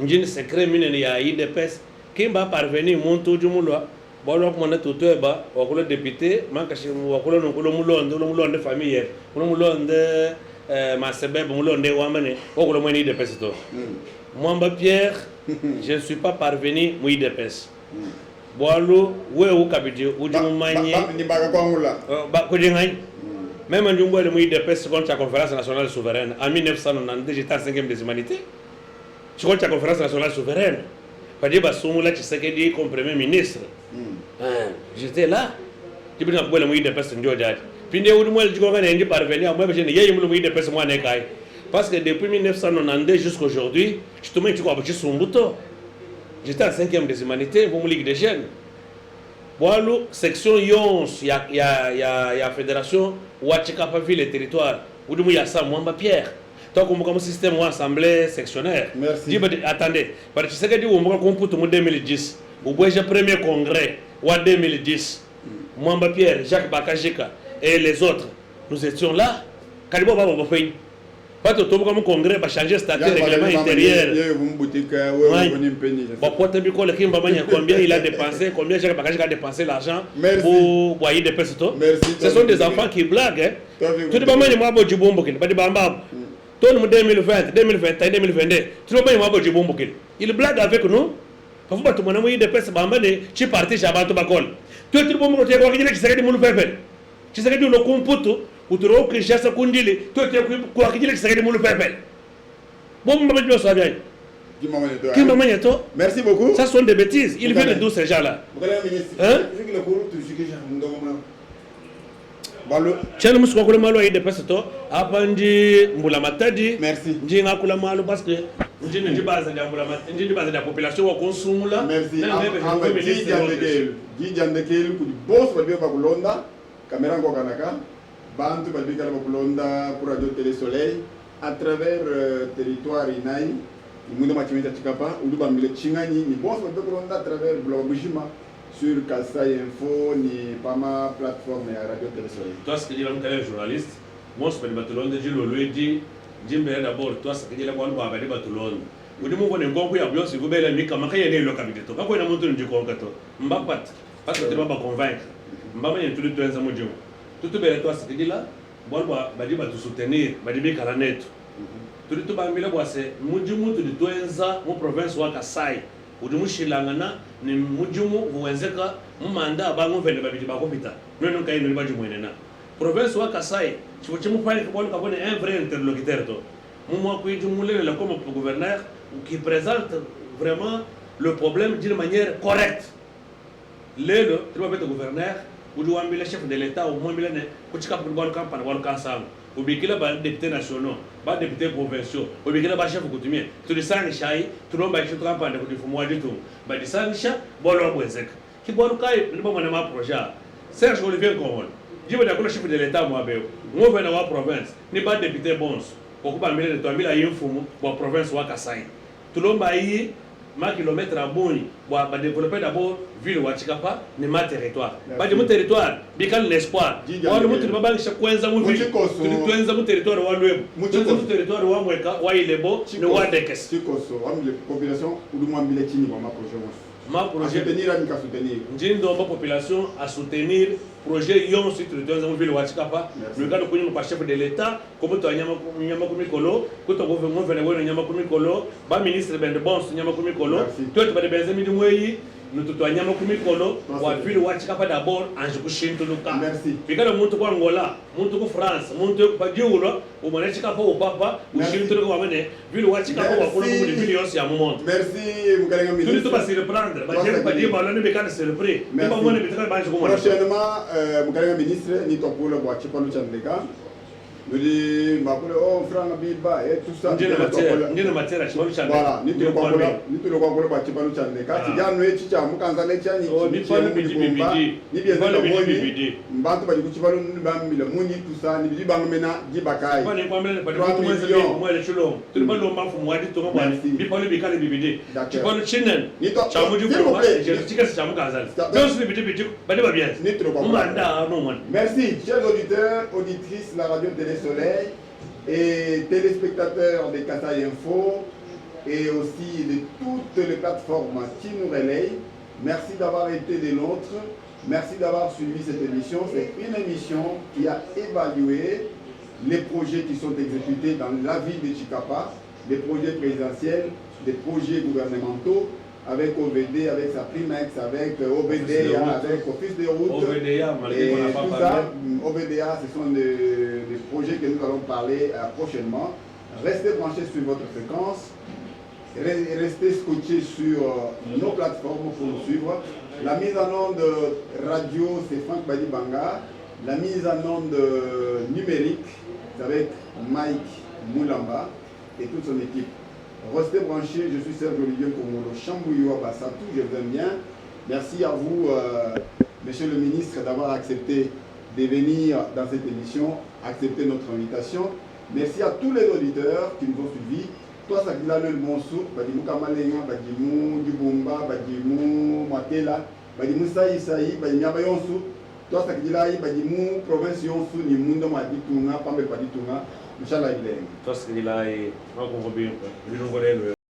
S3: J'ai un secret, il y a l'IDPS qui va parvenir, mon tour du moulin. Bon, on a tout le député, on a famille, on a Massebeb, on a Wamane, on a l'IDPS. Moi, Pierre, je ne suis pas parvenu à l'IDPS. Boalo, où est au Kabidjo, où du Moumani, même en Jumbo, le Mouï de Pest contre la conférence nationale souveraine en 1990, j'étais en 5e des humanités. Tu vois la conférence nationale souveraine. Pas dire Bassoumou tu sais qu'il dit comme premier ministre. J'étais là. Tu peux pas le mouiller de personne Georgia. Puis moi je dis qu'on est parvenu à moi je n'ai le mouiller de personne moi n'est parce que depuis 1992 jusqu'à aujourd'hui, justement tu vois sur un bouton. J'étais en 5e des humanités pour mon Ligue des jeunes. Voilà, section Yons, il y a fédération Ouachika pas vu les territoires. Où il y a ça Mwamba Pierre. Donc on comme système ou assemblée sectionnaire.
S1: Merci.
S3: Attendez, parce que tu sais que on va computer en 2010. Au bout du premier congrès ou en 2010. Mwamba Pierre, Jacques Bakajika et les autres, nous étions là. Kalibo va pas faire. Pas tout comme congrès va changer statut règlement intérieur. Bon, pour te dire combien il a dépensé, combien Jacques Bakajika a dépensé l'argent pour boyer des personnes. Ce sont des enfants qui blaguent. Tout le monde est mort du bon bouquin, pas de bambam. Tout le monde 2020, 2021, 2022. Tout le monde est mort du bon bouquin. Il blague avec nous. Parfois, tout le monde a eu des personnes bambam, tu partis chez Abato Bakol. Tout le monde est mort qui s'est dit mon peuple. Tu sais que le computo. Ou tu vois que j'ai ça condilé, toi tu as quoi qui dit que c'est mon peuple. Bon, maman, ça vient. Qui maman est toi?
S1: Merci beaucoup.
S3: Ça sont des bêtises. Il vient de d'où ces gens-là? Hein? Tiens, nous sommes encore mal de personnes. Apandi, Moulamatadi.
S1: Merci.
S3: J'ai un coup la malo parce que j'ai une base de la population au consomme là.
S1: Merci. Guy Diandekel, boss, va bien Babulonda, caméra Goganaka. Bantu Babika Bakulonda pour Radio Télé Soleil à travers territoire Inaï, Mundo Machimita Chikapa, Udubamile Chingani, ni bon Bakulonda à travers Blogujima sur Kassai Info, ni Pama plateforme et Radio Télé Soleil.
S3: Toi, ce que dit l'homme journaliste, moi je peux le Batulonde, je le dis, dis-moi d'abord, toi, ce que dit la bonne Babade Batulonde. Vous dites, moi, je vais bien si vous avez mis comme un cahier de l'occasion. Quand vous avez monté du concato, Mbapat, parce que tu vas pas convaincre. Mbapat, il y a tout le temps un mojo. Tout le monde ce que dit là, bon, bah dit bah te soutenir, bah dit bien qu'à net. Tout le monde bah c'est mujumu tu dis toenza mon province wa Kasai. Ou du mushilangana ni mujumu vuenzeka mu mandat ba ngo vende ba biti ba kopita. Nous non kay no ba jumu nena. Province wa Kasai, tu veux me parler que bon ka bonne un vrai interlocuteur to. Moi ko jumu le comme gouverneur qui présente vraiment le problème d'une manière correcte. Le tu vas être gouverneur ou du wambile chef de l'État ou moins milene kuchika pour bon campagne wal kansam ou bikila ba député nationaux ba député provinciaux ou bikila ba chef coutumier tout le sang chai tout le monde chef campagne ko du fumo du tout ba di sang cha bolo bwezek ki bolu kai ni ba ma projet Serge Olivier Komol jibe da ko chef de l'État mo abeo mo vena wa province ni ba député bons ko ba milene to ambila yinfumu wa province wa Kasai tout le monde yi ma kilomètre à Boni, va développer d'abord ville Ouachikapa, ni ma territoire. Pas de mon territoire, bical l'espoir. On le montre pas chaque coin za mon ville. Tu dois mon territoire wa Lueb. Mon territoire wa Mweka, wa Ilebo, ne wa Dekes.
S1: Tu conso, on les populations ou du moins biletini pour ma projet.
S3: Ma projet
S1: soutenir à nous soutenir.
S3: J'ai donc ma population à soutenir projet Yon sur le territoire de ville Ouachikapa. Le gars de par chef de l'État, comme tu as nyama kumikolo, que tu as gouvernement venez nyama kumikolo, ba ministre ben de bon nyama kumikolo. Toi tu vas de benzemi du moyi. Nous tout à nyama kumikolo, wa ville Ouachikapa d'abord en je couche tout le cas.
S1: Merci.
S3: Puis quand monte ko Angola, monte ko France, monte ko Dioulo, au Ouachikapa au papa, ou chez tout le monde mané, ville Ouachikapa wa kolo mu ville aussi à moment.
S1: Merci Mukalenga ministre.
S3: Tout pas se reprendre. Ba je pas dire ba là ne be kan se reprendre. Pas moi ne be très ba je ko.
S1: Prochainement Mukalenga ministre ni to pour le Ouachikapa Chandeka. Nous dit ma pour oh franc biba et tout ça.
S3: Ndine matière à Chibalu Chandeka.
S1: Voilà, ni to le kwa pour Ouachikapa Chandeka. Ti ya no chicha mukanza le chani.
S3: Oh ni pas le bidi.
S1: Ni bien le bidi. Mbantu ba Chibalu mbambi le muni tout ça ni bidi bangmena jibakai.
S3: Pas ni pas le pas de moi le chulo. Tout le monde m'a fumé dit to moi. Bi pas le bikale bidi. Chibalu chinen.
S1: Ni to
S3: chamuju ko je tika chamu kanza. Donc le bidi ba de ba bien.
S1: Ni to
S3: ko manda no man.
S1: Merci chers auditeurs, auditrices de la radio Télé Soleil et téléspectateurs de Kassai Info et aussi de toutes les plateformes qui nous relayent. Merci d'avoir été des nôtres. Merci d'avoir suivi cette émission. C'est une émission qui a évalué les projets qui sont exécutés dans la ville de Chikapa, des projets présidentiels, des projets gouvernementaux, avec OVD, avec sa Primex, avec OVDA, avec Office de route.
S3: OVDA,
S1: et tout ça, OVDA, ce sont des projets que nous allons parler prochainement. Restez branchés sur votre fréquence. restez scotchés sur nos plateformes pour nous suivre. La mise en onde radio, c'est Franck Badibanga. La mise en onde numérique, c'est avec Mike Moulamba et toute son équipe. Restez branchés, je suis Serge Olivier Kongolo, Chambouyo Bassatou, je vous aime bien. Merci à vous, Monsieur le ministre, d'avoir accepté de venir dans cette émission, accepter notre invitation. Merci à tous les auditeurs qui nous ont suivis. Toi, ça dit là le Monsou, Badimou Kamalenga, Badimou Dubumba, Badimou Matela, Badimou Saï, Badimou Abayonsou. Toi, ça dit là, Badimou Province Yonsou, ni Mundo Maditunga, Pambe Paditunga, Inch'Allah, il est.
S3: Toi, ça dit là, je vais vous dire,